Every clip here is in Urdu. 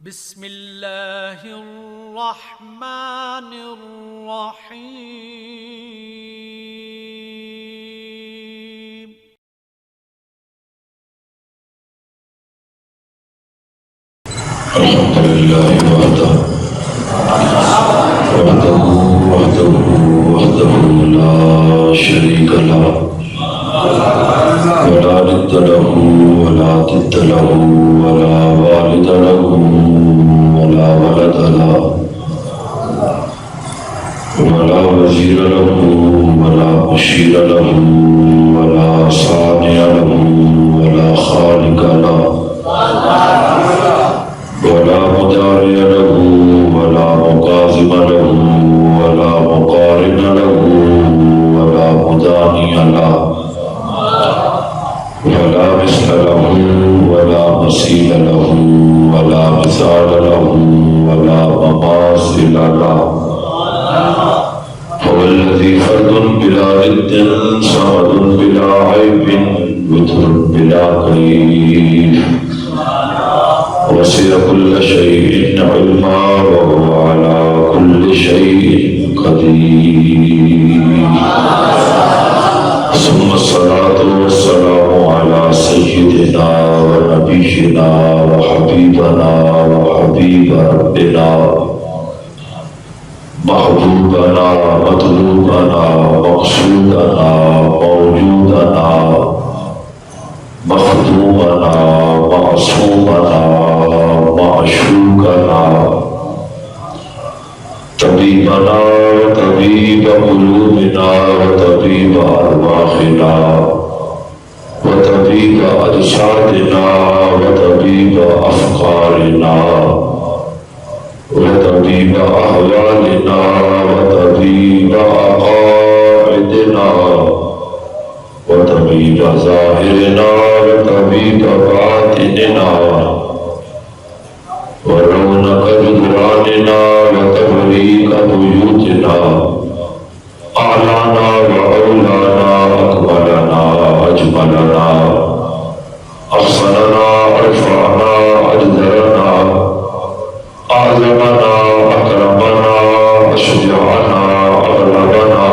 بسم اللہ الرحمن الرحیم الحمد للہ وحدہ لا شریک لہ ولا ند لہ ولا ضد لہ ولا والد لہ ولا ولد لہ ولا وزیر لہ ولا مشیر لہ ولا صانع لہ ولا خالق لہ ولا مداري له ولا مقاذب له ولا مقارن له ولا مداني له ولا مثل له ولا مثيل له ولا مثال له ولا مماثل له هو الذي فرد بلا ند صمد بلا عيب وتر بلا كيف وسع كل شيء علما وهو على كل شيء قدير ثم الصلاة والسلام على سيدنا ونبينا وحبيبنا وحبيب ربنا محبوبنا مطلوبنا مقصودنا موجودنا مخدومنا معصومنا معشوقنا طبيبنا وطبيب قلوبنا وطبيب أرواحنا وطبيب أجسادنا وطبيب أفكارنا وطبيب أحوالنا وطبيب عقائدنا وطبيب ظاهرنا وطبيب باطننا ورونق جدراننا وتبريك بيوتنا أعلانا وأولانا أكملنا أجملنا أحسننا أرفعنا أجدرنا أعظمنا أكرمنا أشجعنا أغلبنا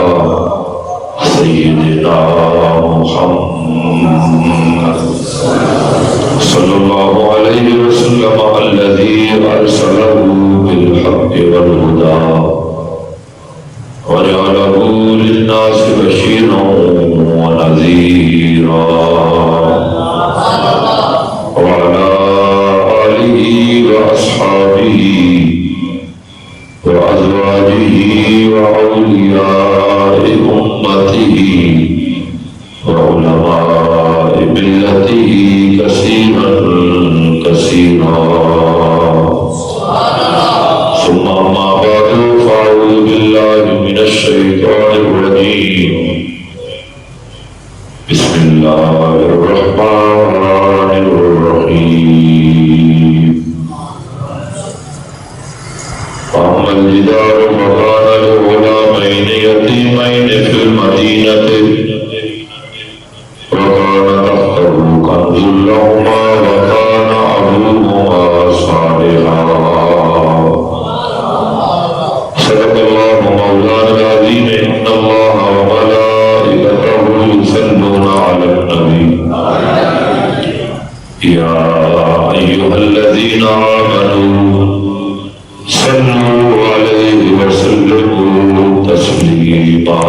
سيدنا محمد صلى الله عليه وسلم الذي أرسله بالحق والهدى وجعله للناس بشيرا ونذيرا وعلى آله وأصحابه وأزواجه وأولياء أمته وعلماء ملته كثيرا كثيرا ثم ما بعد فأعوذ بالله من الشيطان الرجيم بسم الله الرحمن الرحيم فأما الجدار فكان لغلامين يتيمين في المدينة وكان تحته كنز لهما وكان أبوهما صالحا صدق الله مولانا العظيم إن الله وملائكته يصلون على النبي يا أيها الذين آمنوا صلوا عليه وسلموا تسليما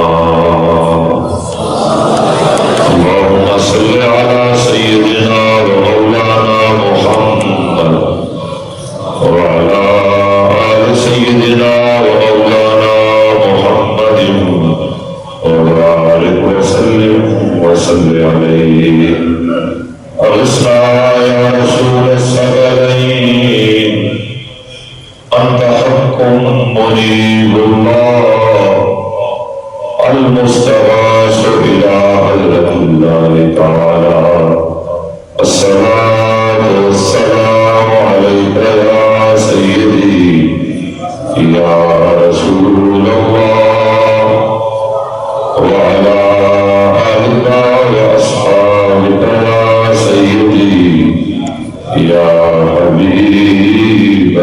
اللهم صل على سيدنا ومولانا محمد وعلى آل سيدنا ومولانا محمد وبارك وسلم وصل عليه أغثنا يا رسول الثقلين أنت حق منيب الله المستغاث إلى حضرة الله تعالى الصلاة والسلام عليك يا سيدي يا رسول الله وعلى آلك وأصحابك يا سيدي يا حبيب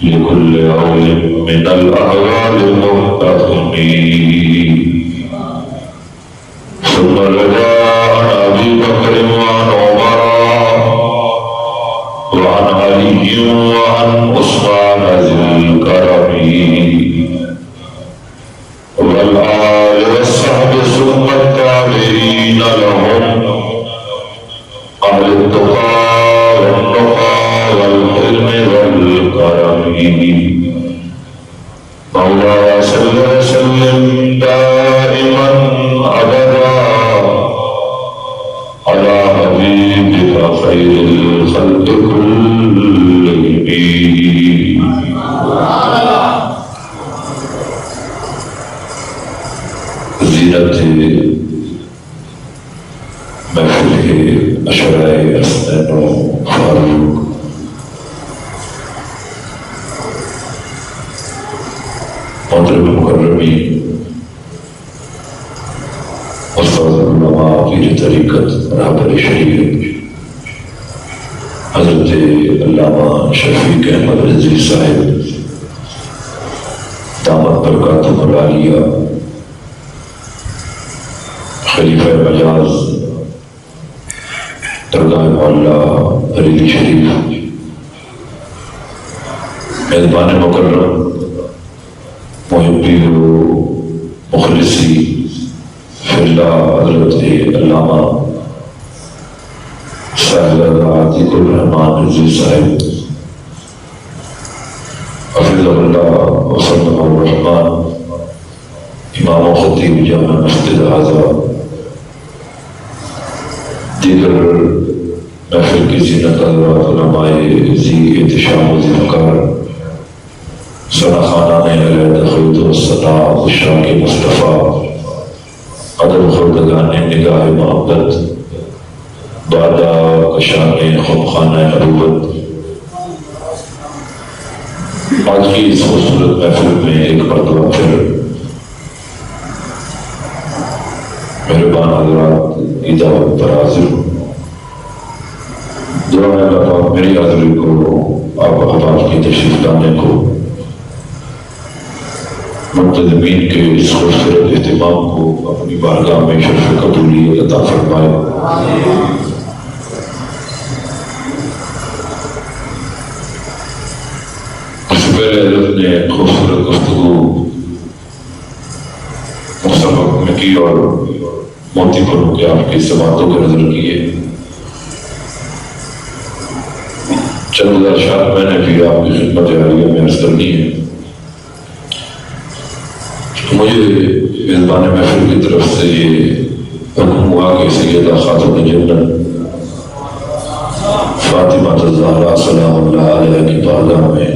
لكل عول من الأعوال المنتظمين ثم رضا عن أبي بكر وعن عمر وعن علي وعن عثمان ذي الكرم والآل والصحب ثم التابعين لهم أهل التقى والنقى والحلم والكرم مولاي صل وسلم دائما أبدا على حبيبك خير الخلق كلهم. زینت محفل اشرائے حسنین و فاروق محترم مکرمی استاد علماء پیر طریقت رہبر شریعت حضرت علامہ شفیق احمد رضوی صاحب دامت برکاتہ العالیہ خلیفہ مجاز درگاہ مولا بریلی شریف میزبان مکرم محبی و مخلصی فی اللہ حضرت علامہ صاحب عتیق الرحمان رضوی صاحب حفظہ اللہ وسلم الرحمن امام و خطیب جامع مسجد اعظم دیگر محفل کی زینت حضرات علماء ذی احتشام و ذی وقار ثنا خانان علیہ خلد و ثنا عشاق مصطفیٰ ادب خردگان نگاہ محبت بادہ کشان خمخانہ نبوت. آج کی اس خوبصورت محفل میں ایک مرتبہ پھر مہربان حضرات کی دعوت پر حاضر ہوں. دعا ہے اللہ پاک میری حاضری کو آپ احباب کی تشریف لانے کو منتظمین کے اس خوبصورت اہتمام کو اپنی بارگاہ میں شرف قبولیت عطا فرمائے. اس سے پہلے حضرت نے خوبصورت گفتگو مصطفیٰ میں کی اور موتی پروں کے آپ کی سماعتوں کو نظر کیے. چند ہزار اشعار میں نے بھی آپ کی خدمت عالیہ میں عرض کرنی ہے. مجھے میزبان محفل کی طرف سے یہ حکم ہوا کہ سیدہ خاتون جنت فاطمہ الزہرا سلام اللہ علیہ کی بارگاہ میں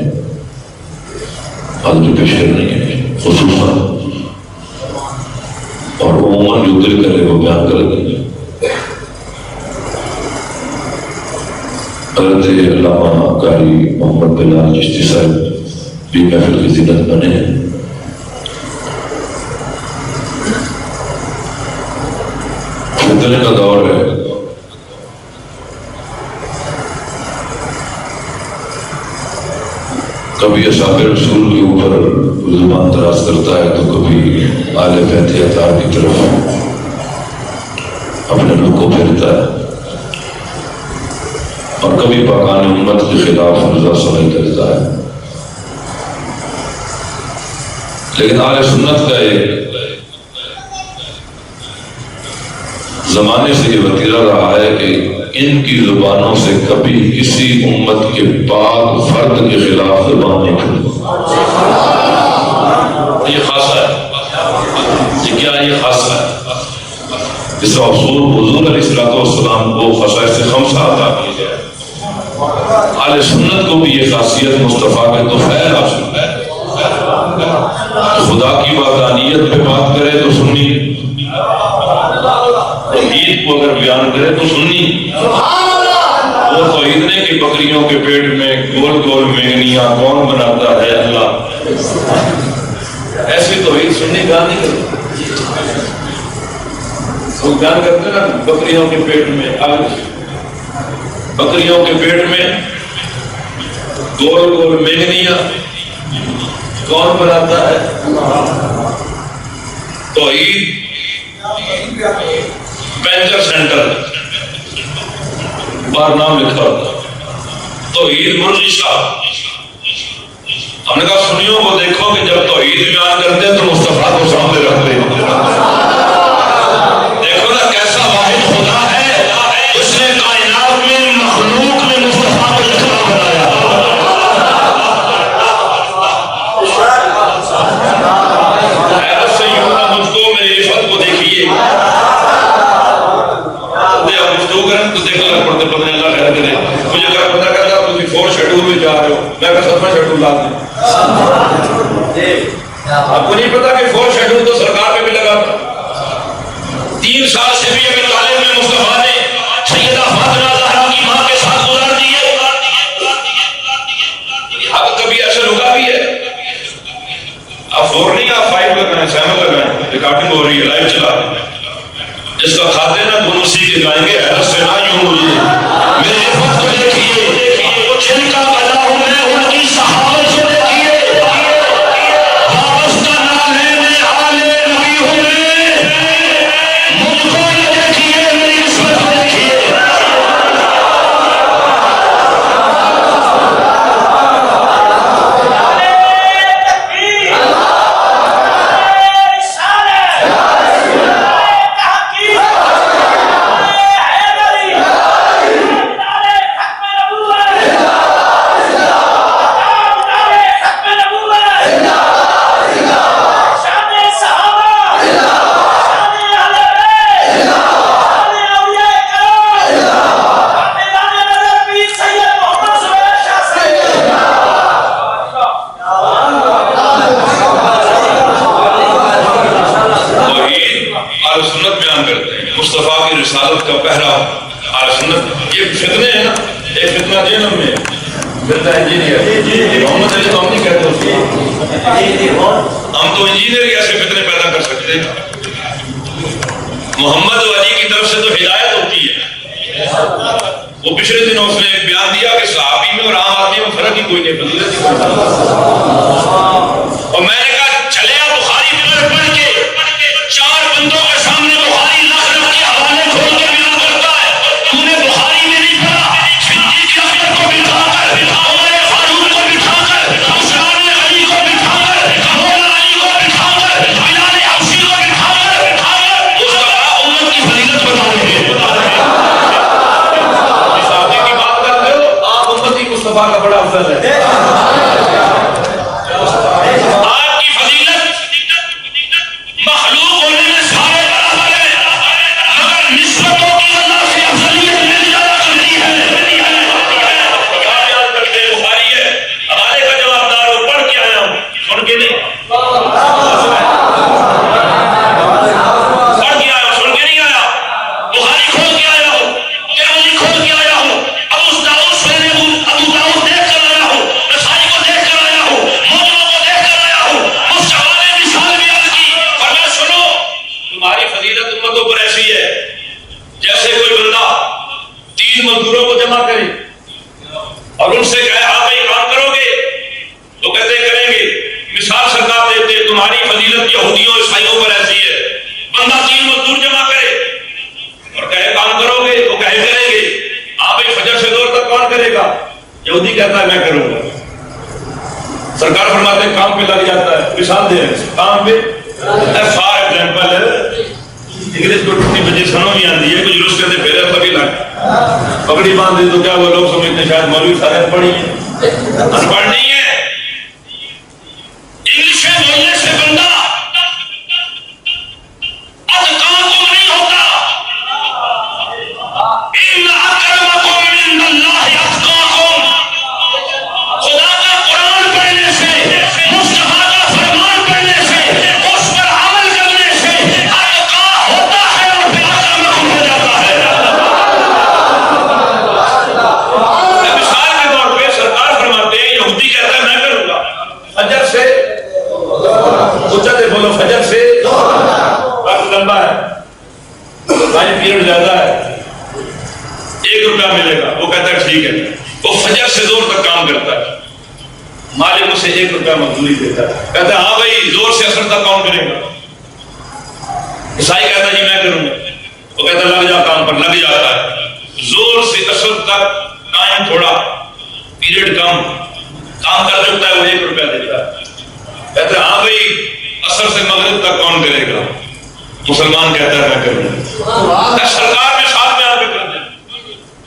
حاضری پیش کرنی ہے. خصوصاً اور عموماً جو دل کرے وہ بیان کر دیں. حضرت علامہ قاری محمد بلال چشتی صاحب بھی محفل کی زینت بنے ہیں. فتنے کا دور ہے. کبھی اصحاب رسول کے اوپر زبان دراز کرتا ہے تو کبھی آل بیت اطہار کی طرف اپنے رخ کو پھیرتا ہے اور کبھی پاکان امت کے خلاف رضا صلاحی کرتا ہے. لیکن آل سنت کا ایک زمانے سے یہ وتیرہ رہا ہے کہ ان کی زبانوں سے کبھی کسی امت کے پاک فرد کے خلاف زبان نہیں کھلتی. یہ خاصہ ہے. یہ کیا ہے؟ یہ خاصہ ہے. اس حضور علیہ السلام کو خصائص خمسہ عطا کی جائے. اہل سنت کو بھی یہ خاصیت مصطفیٰ کے طفیل حاصل ہے. خدا کی وحدانیت پہ بات کرے تو سنی، عید کو اگر بیان کرے تو سنی. وہ توحید نے کہ بکریوں کے پیٹ میں گول گول مینگنیاں کون بناتا ہے؟ اللہ. ایسی توحید سنی بیان نہیں کرتی. وہ بیان کرتے نا بکریوں کے پیٹ میں بکریوں کے پیٹ میں گول گول مینگنیاں کون بناتا ہے؟ توحید پینچر سینٹر بار نام لکھا ہوتا توحید مرغی صاحب. ہم نے کہا سنیوں کو دیکھو کہ جب توحید بیان کرتے ہیں تو مصطفیٰ کو سامنے رکھتے ہیں. دیکھو نا کیسا واحد خدا ہے، اس نے کائنات میں مخلوق میں مصطفیٰ کو یکتا بنایا. حیرت سے یوں نہ مجھ کو میری عفت کو دیکھیے. گفتگو کریں تو دیکھ لگ پڑتے پتہ اللہ خیر کرے. مجھے اگر پتہ کرتا تو فور شیڈول میں جا رہے ہو، میں کہا سب شیڈول لا دیں. آپ کو نہیں پتا کہ فور شیڈول تو سرکار پہ بھی لگا تھا. 3 سال سے بھی ابھی طالب میں مصطفیٰ نے سیدہ فاطمہ زہرا کی ماں کے ساتھ گزار دیے. اب کبھی ایسا رکا بھی ہے. آپ فور نہیں، آپ 5 لگائیں، 7 لگائیں. ریکارڈنگ ہو رہی ہے، لائیو چلا رہے ہیں. جس کا کھاتے ہیں نا دونوں سیکھ گائیں گے. حیرت سے نہ یوں مجھے میرے عفت کو دیکھیے، جن کا بلا ہوں میں ان کی صحابت سے دیکھیے. وابستہ نالے میں آلے نبی ہوں میں، مجھ کو یہ دیکھیے، میری عصمت کو دیکھیے. مصطفیٰ کی رسالت کا پہرا اہل سنت. یہ فتنے ہیں نا، ایک فتنہ جہنم میں، فتنہ انجینئر. محمد علی تو ہم نہیں کہتے اس کو، ہم تو انجینئر ہی ایسے فتنے پیدا کر سکتے ہیں. محمد علی کی طرف سے تو ہدایت ہوتی ہے. وہ پچھلے دنوں اس نے ایک بیان دیا کہ صحابی میں اور عام آدمی میں فرق ہی کوئی نہیں، فضیلت ہی کوئی نہیں. اور میں نے کہا چلے آپ بخاری میں پڑھ کے 4 بندوں کے سامنے بخاری لاکھ کے حوالے کھول کے بیان کرتا ہے. تو نے بخاری میں نہیں پڑھا، صدیق اکبر کو بٹھا کر، عمر فاروق کو بٹھا کر، عثمان علی کو بٹھا کر، مولا علی کو بٹھا کر، بلال حبشی کو بٹھا کر مصطفیٰ امت کی فضیلت بتا رہے ہیں. صحابی کی بات کرتے ہو، آپ امتی مصطفیٰ کا بڑا افضل ہے. آپ کی فضیلت مخلوق ہونے میں سارے برابر ہیں، مگر نسبتوں کی اللہ سے افضلیت میں زیادہ کرتی ہے. بیان کرتے بخاری ہے، حوالے کا جوابدار ہو، پڑھ کے آیا ہوں، سن کے نہیں پڑھ کے آیا ہوں، سن کے نہیں آیا. بخاری کھول کے آیا ہوں، ترمذی کھول کے آیا ہوں، ابو داؤد دیکھ کر آیا ہوں، نسائی کو دیکھ کر آیا ہوں، موجودوں کو دیکھ کر آیا ہوں. مصطفیٰ نے مثال بیان کی اور میں سنو، تمہاری فضیلت امتوں پر ایسی ہے جیسے کوئی بندہ 3 مزدوروں کو جمع کرے اور ان سے کہے آپ یہ کام کرو گے تو کہتے کریں گے. مثال سرکار دیتے تمہاری فضیلت یہودیوں عیسائیوں پر ایسی ہے. بندہ 3 مزدور جمع کرے اور کہے کام کرو گے تو کہے کریں گے. آپ فجر سے دور تک کون کرے گا؟ یہودی کہتا ہے میں کروں گا. سرکار فرماتے ہیں کام پہ لگ جاتا ہے. مثال دے رہے ہیں کام پہ. فار ایگزامپل انگلش کو 20 بجے سنو نہیں آتی ہے، کچھ روز کہتے پہلے پگڑی لگ پگڑی باندھ دے تو کیا وہ لوگ سمجھتے ہیں شاید مولوی صاحب پڑھی ہے. انپڑھ نہیں ہے. انگلش میں بولنے سے بندہ اتقاکم نہیں ہوتا. ان اکرمکم عند اللہ اتقاکم. خدا کا قرآن پڑھنے سے، مصطفیٰ کا فرمان پڑھنے سے، اس پر عمل کرنے سے اتقا ہوتا ہے اور پھر اکرمکم ہو جاتا ہے. مثال کے طور پہ سرکار فرماتے ہیں یہودی کہتا ہے میں کروں گا فجر سے، اچھتے بولو فجر سے، وقت لمبا ہے، ٹائم پیریڈ زیادہ ہے، 1 روپیہ ملے گا. وہ کہتا ہے ٹھیک ہے. وہ فجر سے زور تک کام کرتا ہے. مالک اسے 1 روپیہ مزدوری دیتا ہے. کہتا ہے ہاں بھائی زور سے اثر تک کون کرے گا؟ عیسائی کہتا ہے جی میں کروں گا. وہ کہتا ہے لگ جا کام پر. لگ جاتا ہے. زور سے اثر تک ٹائم تھوڑا پیریڈ کم کام کر سکتا ہے. وہ 1 روپیہ دیتا ہے. کہتا ہے ہاں بھائی اثر سے مغرب تک کون کرے گا؟ مسلمان کہتا ہے میں کروں گا. سرکار کے ساتھ میں آ کے کر دیں.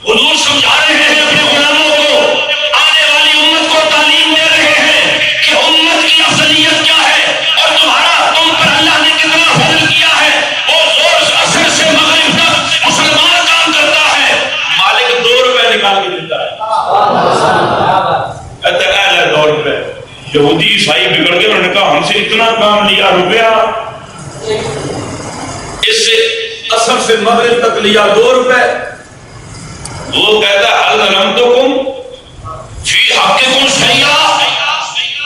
حضور سمجھا رہے ہیں اپنے غلاموں کو, آنے والی امت کو تعلیم دے رہے ہیں کہ امت کی افضلیت کیا ہے اور تم پر اللہ نے کتنا فضل کیا ہے. وہ زور اثر سے مغرب تک مسلمان کام کرتا ہے. مالک 2 روپے نکال کے دیتا ہے. کہتا ہے 2 روپے. یہودی عیسائی بگڑ گئے. انہوں نے کہا ہم سے اتنا کام لیا روپیہ, اس سے اثر سے مغرب تک لیا 2 روپے. وہ کہتا ہے حل ظلمتکم فی حقکم شیئا,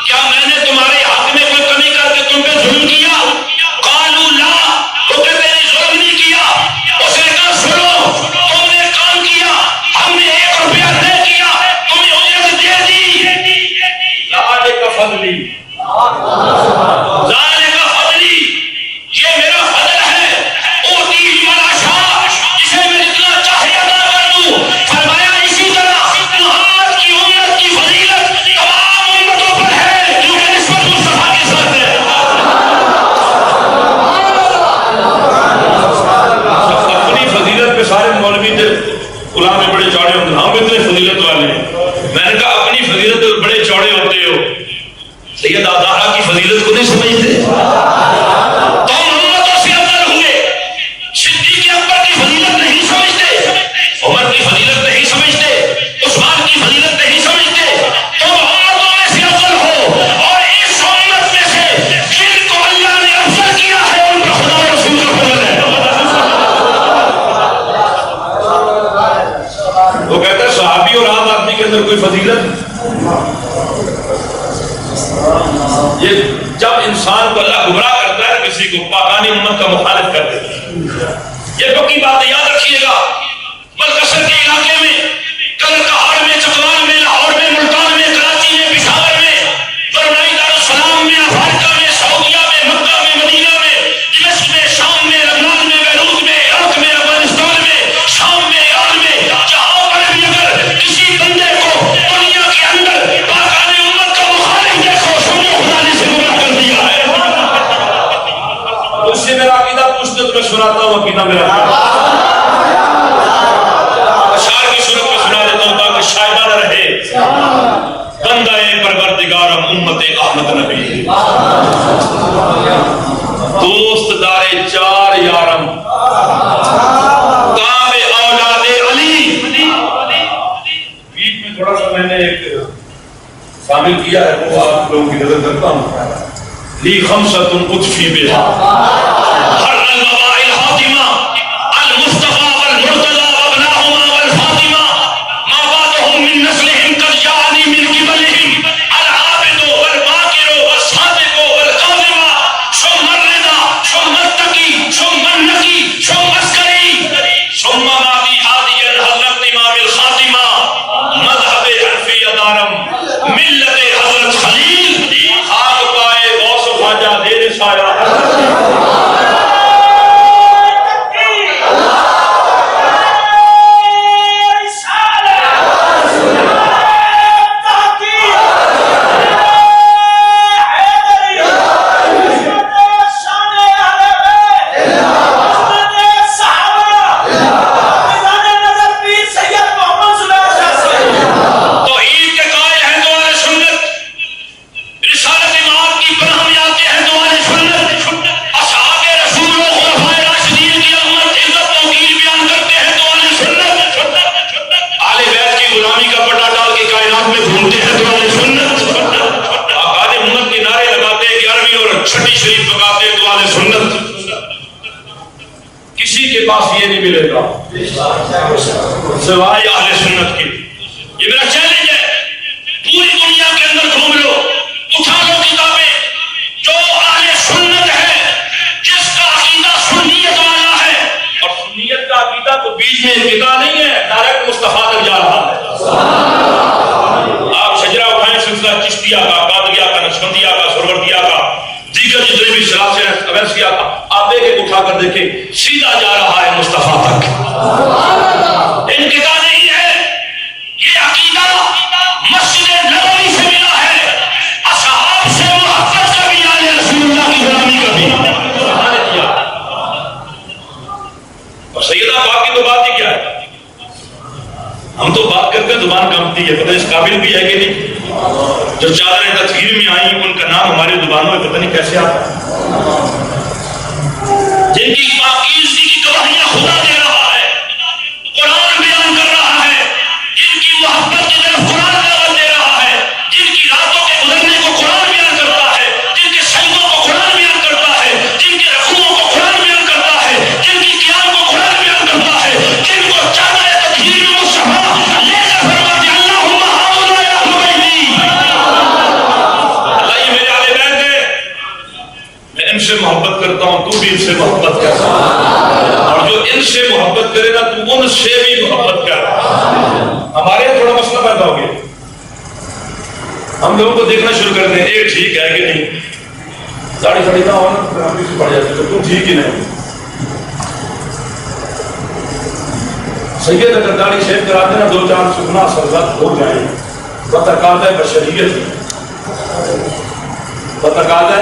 کیا میں نے تمہارے حق میں کوئی کمی کر کے تم پہ ظلم کیا؟ قالوا لا, وہ کہتے ہیں ظلم نہیں کیا. اس نے کہا سنو, تم نے کام کیا, ہم نے 1 روپیہ نہیں کیا, تمہیں اجرت دے دی. ذالک فضلی, ذالک فضلی, یہ میرا فضل ہے. اوتیہ من اشاء, جسے میں جتنا چاہے عطا کر دوں. فرمایا اسی طرح محمد کی امت کی فضیلت تمام امتوں پر ہے کیونکہ نسبت مصطفیٰ کے ساتھ ہے. اپنی فضیلت پہ سارے مولوی تھے غلام بڑے چوڑے ہوتے ہیں. ہم اتنے فضیلت والے ہیں. میں نے کہا اپنی فضیلت پہ بڑے چوڑے ہوتے ہو, سید آدھارا کی فضیلت کو نہیں سمجھتے؟ تم امتوں سے افضل ہوئے. صدیق اکبر کی فضیلت نہیں سمجھتے, عمر کی فضیلت نہیں سمجھتے, عثمان کی فضیلت نہیں سمجھتے. تم امتوں میں سے افضل ہو, اور اس امت میں سے جن کو اللہ نے افضل کیا ہے ان پر خدا و رسول کا فضل ہے. وہ کہتا ہے صحابی اور عام آدمی کے اندر کوئی فضیلت. یہ جب انسان کو اللہ گمراہ کرتا ہے کسی کو پاکانی امت کا مخالف کر دیتا ہے. یہ پکی بات یاد رکھیے گا. بلکسر کے علاقے میں, کلر کہاڑ میں, چکوال میں, لاہور میں, ملتان میں, کراچی میں, پشاور میں, برونائی دارالسلام میں, افریقہ میں, سعودیہ میں, مکہ میں, مدینہ میں, دمشق میں, شام میں, لبنان میں, بیروت میں, عراق میں, افغانستان میں, شام میں, ایران میں, جہاں پر بھی اگر کسی بندے کو دنیا کے اندر پاکانی امت کا مخالف دیکھو, سمجھو خدا نے اسے گمراہ کر دیا ہے. اس سے میرا عقیدہ پوچھتے تو میں سناتا ہوں عقیدہ میرا. اشعار کی صورت میں سنا دیتا ہوں تاکہ شائبہ نہ رہے. بندہ پروردگارم امت احمد نبی, دوست دارے 4 یارم, کام اولاد علی. بیچ میں تھوڑا سا میں نے ایک شامل کیا ہے, وہ آپ لوگوں کی نظر کرتا ہوں. لی خمسۃ اطفی بہا ہر الوباء الحاتمہ المصطفى والمرتضى وابناهما والفاطمہ ما بعدهم من نسلهم قد جاءني من قبلهم العابد والباقر والصادق والكاظم ثم الرضا ثم التقي ثم النقي ثم العسكري ثم ماضي هادي حضرت امام الخاتمہ مذہب حنفیہ دارم ملت حضرت خلیل خاک پائے غوث خواجہ دیر سایہ. کسی کے پاس یہ نہیں ملے گا سوائے اہل سنت کی. یہ میرا چیلنج ہے. پوری دنیا کے اندر گھوم لو, اٹھا لو کتابیں, جو اہل سنت ہے, جس کا عقیدہ سنیت والا ہے, اور سنیت کا عقیدہ کو بیچ میں انقطاع نہیں ہے, ڈائریکٹ مصطفیٰ تک جا رہا ہے. آپ شجرہ اٹھائیں, سلسلہ کا، چشتیہ کا، قادریہ کا، نقشبندیہ کا، سہروردیہ کا، دیگر جتنے بھی شراب سے اویسیہ کا، آپ ایک ایک اٹھا کر دیکھیں، سیدھا جا رہا ہے مصطفیٰ تک. انقطاع نہیں ہے. یہ عقیدہ مسجد نبوی سے ملا ہے، اصحاب سے محبت کا بھی، آل رسول اللہ کی غلامی کا بھی. اور سیدہ پاک کی تو بات ہی کیا ہے، ہم تو بات کرتے ہیں زبان کانپتی ہے، پتہ اس قابل بھی ہے کہ نہیں. جو چادریں تطہیر میں آئیں ان کا نام ہماری زبانوں میں پتہ نہیں کیسے آتا، جن کی پاکیزگی کی گواہیاں خدا دے رہا ہے، قرآن بیان کر رہا ہے، جن کی محبت کی طرف قرآن دعوت دے رہا ہے، جن کی راتوں کے گزرنے کو قرآن بیان کرتا ہے، جن کے سجدوں کو قرآن بیان کرتا ہے، جن کے رکوعوں کو قرآن بیان کرتا ہے، جن کی قیام کو قرآن بیان کرتا ہے، جن کو چادر تطہیر میں مصطفیٰ لے کر فرماتے ہیں اللہم ہؤلاء اہل بیتی، اللہ یہ میرے اہل بیت ہے، میں ان سے محبت کرتا ہوں، تو بھی ان سے محبت کر، اور جو ان سے محبت کرے گا تو ان سے بھی محبت کر. ہمارے یہاں تھوڑا مسئلہ پیدا ہو گیا، ہم لوگوں کو دیکھنا شروع کرتے ہیں ایک ٹھیک ہے کہ نہیں، داڑھی کھڑی نہ ہو نا ہم سے پڑ جاتے تو تم ٹھیک ہی نہیں. سید اگر داڑھی شیو کراتے نا 2-4 سکنا سرزد ہو جائیں، بتقاضۂ بشریت، بتقاضۂ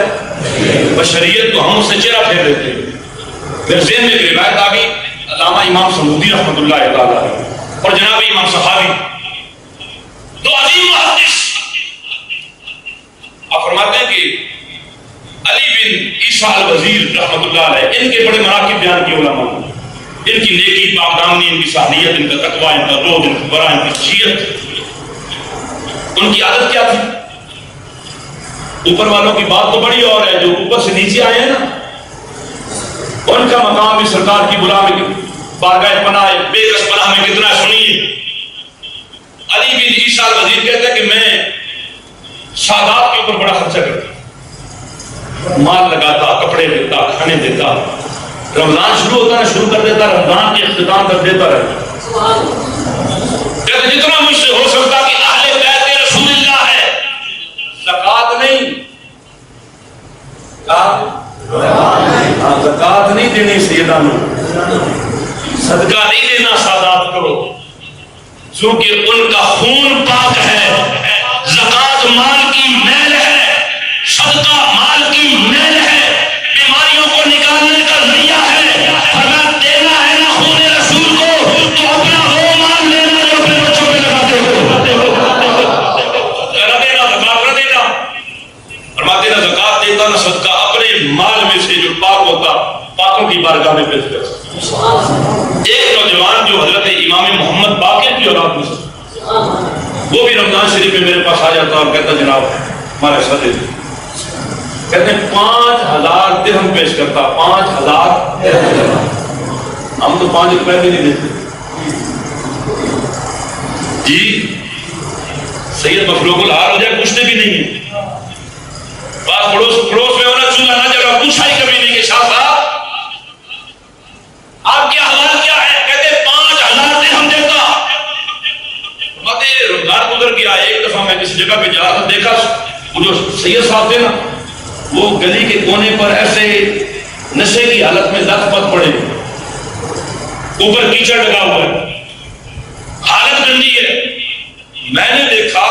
بشریت تو ہم اس سے چہرہ پھیر لیتے ہیں. میرے ذہن میں ایک روایت آ گئی، علامہ امام سمودی رحمۃ اللہ تعالی اور جناب امام صحابی، دو عظیم محدث، آپ فرماتے ہیں کہ علی بن عیسیٰ الوزیر رحمۃ اللہ علیہ، ان کے بڑے مناقب بیان کیے علماء نے، ان کی نیکی، پاک دامنی، ان کی صالحیت، ان کا تقویٰ، ان کا روح، ان کا ورع، ان کی خشیت. ان کی عادت کیا تھی؟ اوپر والوں کی بات تو بڑی اور ہے، جو اوپر سے نیچے آئے ہیں نا ان کا مقام بھی سرکار کی بلا میں، بارگاہ پناہ بے کس پناہ میں کتنا ہے سنیے. علی بن عیسیٰ الوزیر کہتے ہیں کہ میں سادات کے اوپر بڑا خرچہ کرتا، مال لگاتا، کپڑے دیتا، کھانے دیتا، رمضان شروع ہوتا ہے شروع کر دیتا، رمضان کے اختتام تک دیتا رہتا. کہتے جتنا مجھ سے ہو سکتا کہ اہل بیت رسول اللہ ہے، زکات نہیں، زکات نہیں دینی سیدہ میں، صدقہ نہیں دینا سادات کو، چونکہ ان کا خون پاک ہے. زکات مال کی میل ہے، صدقہ مال کی میل ہے، بیماریوں کو نکالنے کا ذریعہ ہے. فرمایا دینا ہے نا خون رسول کو تو اپنا وہ مال لینا جو اپنے بچوں پہ لگاتے ہو، نہ دینا زکات نہ دینا. فرماتے نا زکات دیتا نہ صدقہ، اپنے مال میں سے جو پاک ہوتا پاکوں کی بارگاہ میں پیش کر. ایک نوجوان جو حضرت امام محمد باقر کی اولاد میں سے، وہ بھی رمضان شریف میں میرے پاس آ جاتا اور کہتا جناب ہمارے ساتھ کہتے ہیں 5000 درہم پیش کرتا. 5000 ہم تو 5 روپے بھی نہیں دیتے جی. سید مخلوق الحال ہو جائے پوچھتے بھی نہیں ہیں، بات پڑوس میں ہونا چولہا نہ جلا پوچھا ہی کبھی نہیں کہ شاہ صاحب آپ کے حوال کیا ہے؟ کہتے 5000 درہم دیتا. رمضان گزر گیا، ایک دفعہ میں کسی جگہ پہ جا رہا تھا، دیکھا وہ جو سید صاحب تھے نا وہ گلی کے کونے پر ایسے نشے کی حالت میں لت پت پڑے، اوپر کیچڑ لگا ہوا ہے، حالت گندی ہے. میں نے دیکھا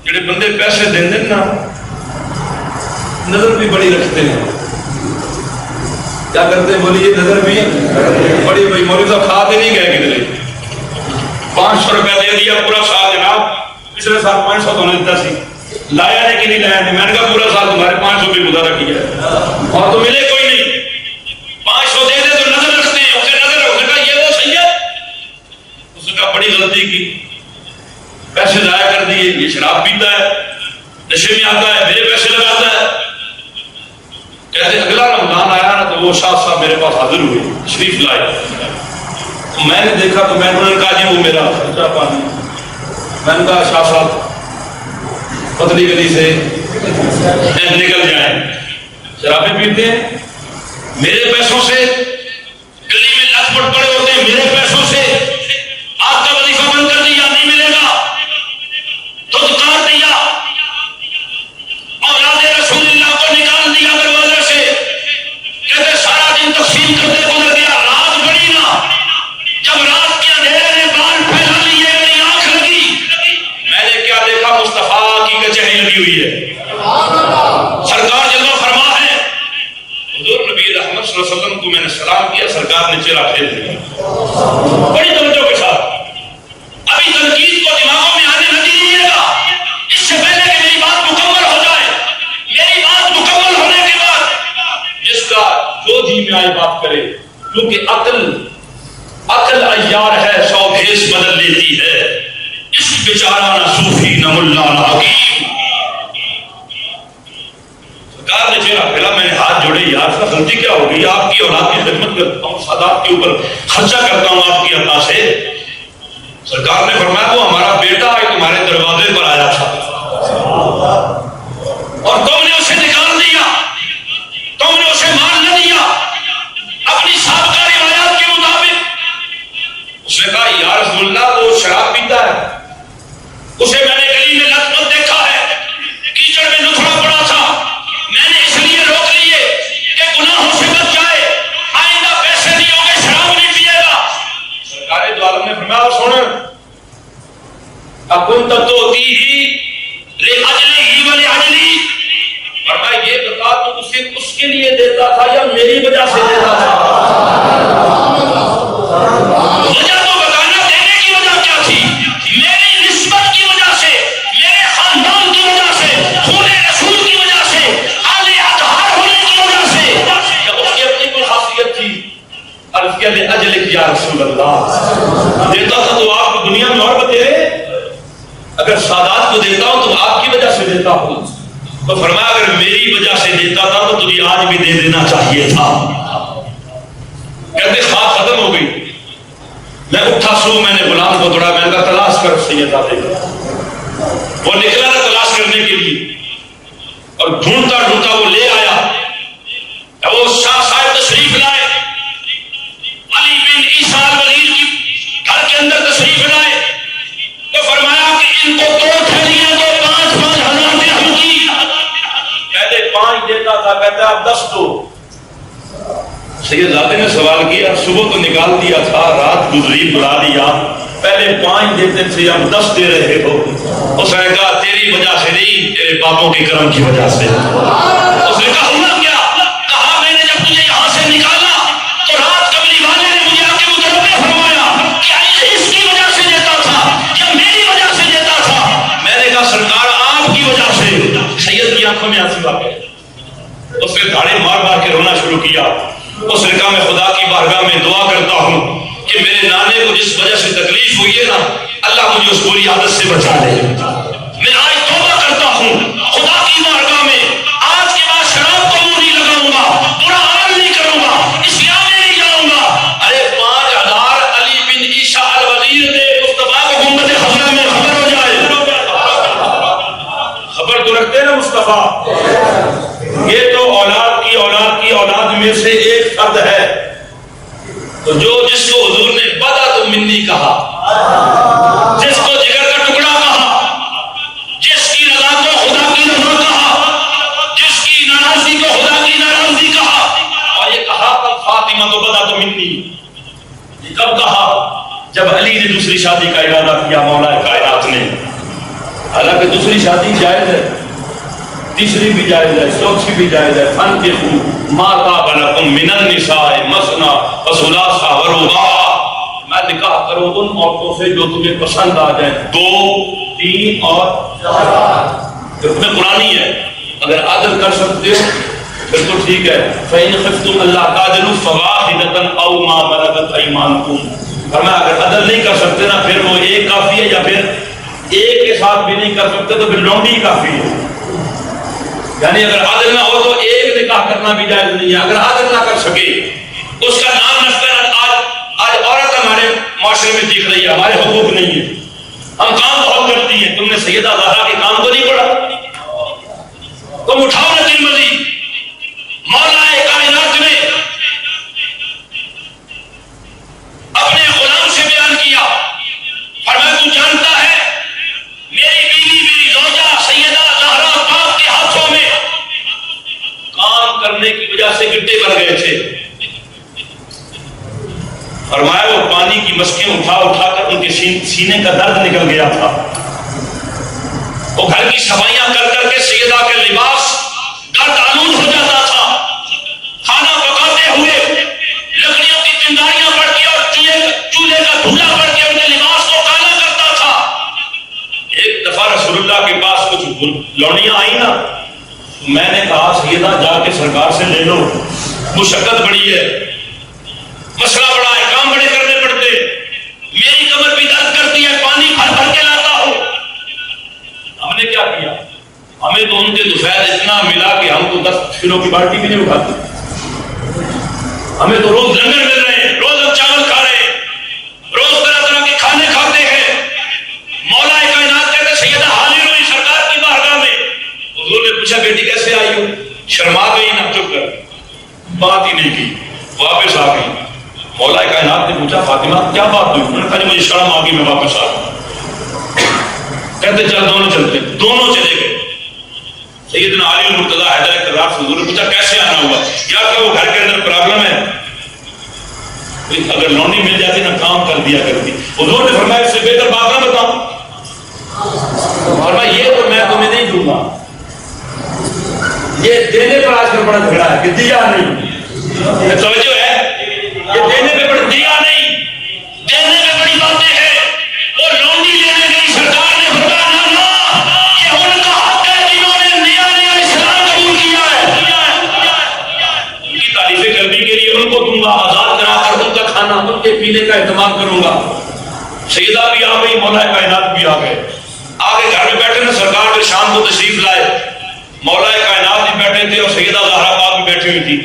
جڑے بندے پیسے دیں دیں نا نظر بھی بڑی رکھتے ہیں، کیا کرتے ہیں بولیے، نظر بھی بڑی. بھائی مولوی صاحب کھاتے نہیں گئے کدھر، 500 روپے دے دیا پورا سال جناب، پچھلے سال 500 تو نہیں دیتا سی، لایا ہے کہ نہیں لایا نہیں. میں نے کہا پورا سال تمہارے 500 بھی گزارا کیا ہے اور تو ملے کوئی نہیں. 500 دے دے تو نظر رکھتے ہیں، اسے نظر رکھنے کا یہ وہ سید، اس نے کہا بڑی غلطی کی، پیسے ضائع کر دیے. یہ شراب پیتا ہے، نشے میں آتا ہے، میرے پیسے لگاتا ہے. کہتے اگلا رمضان آیا نا تو وہ شاہ صاحب میرے پاس حاضر ہوئے، شریف لائے. میں نے دیکھا تو میں نے کہا جی وہ میرا خرچہ پانی. میں نے کہا شاہ صاحب پتلی گلی سے نکل جائیں، شرابیں پیتے ہیں میرے پیسوں سے، گلی میں لت پٹ پڑے ہوتے ہیں میرے پیسوں سے، آپ کا وظیفہ بند کر دیا نہیں ملے گا، دودھ کاٹ دیا لگی ہوئی ہے. سرکار جلوہ فرما ہے. حضور نبی رحمت صلی اللہ علیہ وسلم کو میں نے سلام کیا, سرکار نے چہرہ پھیر دیا بڑی توجہ کے ساتھ. ابھی تنقید کو دماغوں میں آنے نہ دیجیے گا, اس سے پہلے کہ میری بات مکمل ہو جائے. میری بات مکمل ہونے کے بعد جس کا جو جی میں آئی بات کرے, کیونکہ عقل عیار ہے, 100 بھیس بدل لیتی ہے. اس بیچارہ نہ صوفی نہ ملا نہ حکیم. سرکار نے چہرہ پھیلا, میں نے ہاتھ جوڑے, یار کا غلطی کیا ہو گئی؟ آپ کی اولاد کی خدمت کرتا ہوں, سادات کے اوپر خرچہ کرتا ہوں آپ کی عطا سے. سرکار نے فرمایا وہ ہمارا بیٹا ہے, تمہارے دروازے پر آیا تھا اور تم نے اسے نکال دیا, تم نے اسے مار نہ دیا اپنی سابقہ روایات کے مطابق. اس نے کہا یا رسول اللہ وہ شراب پیتا ہے, اسے میں نے گلی میں لت پت دیکھا ہے, کیچڑ میں لتھڑا پڑا تھا, میں نے اس لیے روک لیے کہ گناہوں سے بچ جائے, آئندہ پیسے نہیں ہوگے, شراب نہیں پیے گا. سرکار دو عالم نے فرمایا سن اکن تتوتی ہی لأجلی ہی ولأجلی, فرمایا یہ بتا تو اسے اس کے لیے دیتا تھا یا میری وجہ سے دیتا تھا؟ وجہ تو بتانا, دینے کی وجہ کیا تھی؟ میری نسبت کی وجہ سے, میرے خاندان کی وجہ سے, خون رسول کی وجہ سے, آل اطہار ہونے کی وجہ سے, یا اس کی اپنی کوئی خاصیت تھی؟ عرض کیا لأجلک یا رسول اللہ, دیتا تھا تو آپ کو دنیا میں اور بتیرے, اگر سادات کو دیتا ہوں تو آپ کی وجہ سے دیتا ہوں. تو فرمایا اگر میری وجہ سے دیتا تھا تو تجھے آج بھی دے دینا چاہیے تھا. کہتے خواب ختم ہو گئی. میں اٹھا سو, میں نے غلام کو توڑا, میں نے کہا تلاش کر سید آتے. وہ نکلا نا تلاش کرنے کے لیے, اور ڈھونڈتا ڈھونڈتا وہ لے آیا. وہ شاہ صاحب تشریف لائے, علی بن عیسیٰ الولید کی گھر کے اندر تشریف لائے. تو فرمایا کہ ان کو 2 تھیلیاں دو, 5,000 درہم کی. کہتے 5 دیتا تھا, کہتا اب 10 دو. سید زادے نے سوال کیا, صبح تو نکال دیا تھا, رات گزری بلا دیا, پہلے 5 دیتے تھے اب 10 دے رہے ہو. اس نے کہا تیری وجہ سے نہیں, تیرے باپوں کے کرم کی وجہ سے. اس نے کہا ہوا کیا؟ کہا میں نے جب تجھے یہاں سے نکالا تو رات قبلی والے نے مجھے آ کے متنبہ فرمایا کہ اس کی وجہ سے دیتا تھا یا میری وجہ سے دیتا تھا. میں نے کہا سرکار آپ کی وجہ سے. سید کی آنکھوں میں آنسو آ گئے. اس نے دھاڑے مار مار کے رونا شروع کیا. اس نے کہا میں خدا کی بارگاہ میں دعا کرتا ہوں کہ میرے نانے کو جس وجہ سے تکلیف ہوئی ہے نا, اللہ مجھے اس بری عادت سے بچا لے. میں آج توبہ کرتا ہوں خدا کی بارگاہ میں, آج کے بعد شراب کو منہ نہیں لگاؤں گا, برا عمل نہیں کروں گا, اسلام میں نہیں جاؤں گا. ارے 5,000 علی بن عیسیٰ الولید نے مصطفیٰ کو گنبد خضرا میں خبر ہو جائے. خبر تو رکھتے ہیں نا مصطفیٰ. یہ تو اولاد کی اولاد میں سے ایک فرد ہے, تو جو جس کو حضور نے بدا تو منی کہا, جس کو جگر کا ٹکڑا کہا, جس کی رضا کو خدا کی رضا کہا, جس کی ناراضی کو خدا کی ناراضی کہا, اور یہ کہا کب فاطمہ تو بدا تو منی, یہ کب کہا؟ جب علی نے دوسری شادی کا ارادہ کیا مولا کائنات نے. حالانکہ دوسری شادی جائز ہے, تیسری بھی جائز ہے, چوتھی بھی جائز ہے. فانکحوا ما طاب لکم من النساء مثنی وثلاث ورباع, میں نکاح کرو ان عورتوں سے جو تمہیں پسند آ جائیں, 2, 3 اور 4. حکم قرآنی ہے, اگر عدل کر سکتے ہو پھر تو ٹھیک ہے. فإن خفتم ألا تعدلوا فواحدة أو ما ملكت أيمانكم, فرمایا اگر عدل نہیں کر سکتے نا پھر وہ ایک کافی ہے, یا پھر ایک کے ساتھ بھی نہیں کر سکتے تو پھر لونڈی کافی ہے. یعنی اگر عادل نہ ہو تو ایک نکاح کرنا بھی جائز نہیں ہے. اگر عادل نہ کر سکے اس کا نام رکھتا ہے. آج عورت ہمارے معاشرے میں دیکھ رہی ہے, ہمارے حقوق نہیں ہے, ہم کام بہت کرتی ہیں. تم نے سیدہ زہرا کے کام کو نہیں پڑھا, تم اٹھاؤ نہ دل مزید. مولا کائنات نے اپنے غلام سے بیان کیا, فرمایا تو جانتا ہے میری بیوی میری زوجہ سیدہ زہرا پاک کے ہاتھوں میں کام کرنے کی وجہ سے گڈے بھر گئے تھے. فرمایا وہ پانی کی مشکیں اٹھا کر ان کے سینے کا درد نکل گیا تھا. وہ گھر کی صفائیاں کر لونیاں آئی نا، میں نے کہا سیدہ جا کے سرکار سے لے لو، مشقت بڑی ہے، مسئلہ بڑا ہے، کام بڑے کرنے پڑتے، میری کمر بھی درد کرتی ہے، پانی بھر بھر کے لاتا ہوں۔ ہم نے کیا کیا؟ ہمیں تو ان کے دوفیل اتنا ملا کہ ہم کو 10 کلو کی بالٹی بھی نہیں اٹھاتے، ہمیں تو روز لنگر مل رہے ہیں، روز ہم چاول کھا رہے ہیں، روز طرح طرح کے کھانے کھاتے ہیں۔ مولا کائنات کہتے سیدہ حاضر ہوئی سرکار کی بارگاہ میں، حضور نے پوچھا بیٹی کیسے آئی ہو؟ شرما گئی نا، چپ کر، بات ہی نہیں کی، واپس آ گئی۔ مولا کائنات نے پوچھا فاطمہ کیا بات ہوئی؟ انہوں نے کہا مجھے شرم آ گئی، میں واپس آ گئی۔ کہتے چل دونوں چلتے، دونوں چلے گئے۔ سیدنا علی المرتضیٰ حیدر کرار سے حضور نے پوچھا کیسے آنا ہوا؟ یا کہ وہ گھر کے اندر پرابلم ہے، اگر لونڈی مل جاتی نا کام کر دیا کرتی۔ حضور نے فرمایا اس سے بہتر بات نہ بتاؤں، فرمایا یہ تو میں تمہیں نہیں دوں گا، یہ دینے پر آج کل بڑا جھگڑا ہے کہ دیا نہیں، توجہ ہے، یہ دینے پہ بڑا دیا نہیں، دینے پہ بڑی باتیں ہیں۔ وہ لونڈی لینے گئی، سرکار نے فرمایا نہ یہ ان کا حق ہے جنہوں نے نیا نیا اسلام قبول کیا ہے، ان کی تعریف قلبی کے لیے ان کو دوں گا، آزاد کرا کر ان کا کھانا ان کے پینے کا اہتمام کروں گا۔ سیدہ بھی آ گئی، مولا کائنات بھی آ گئے، آگے گھر میں بیٹھے نا، سرکار جو شام کو تشریف لائے، مولا کائنات بھی بیٹھے تھے اور سیدہ زہرا پاک بھی بیٹھی ہوئی تھی۔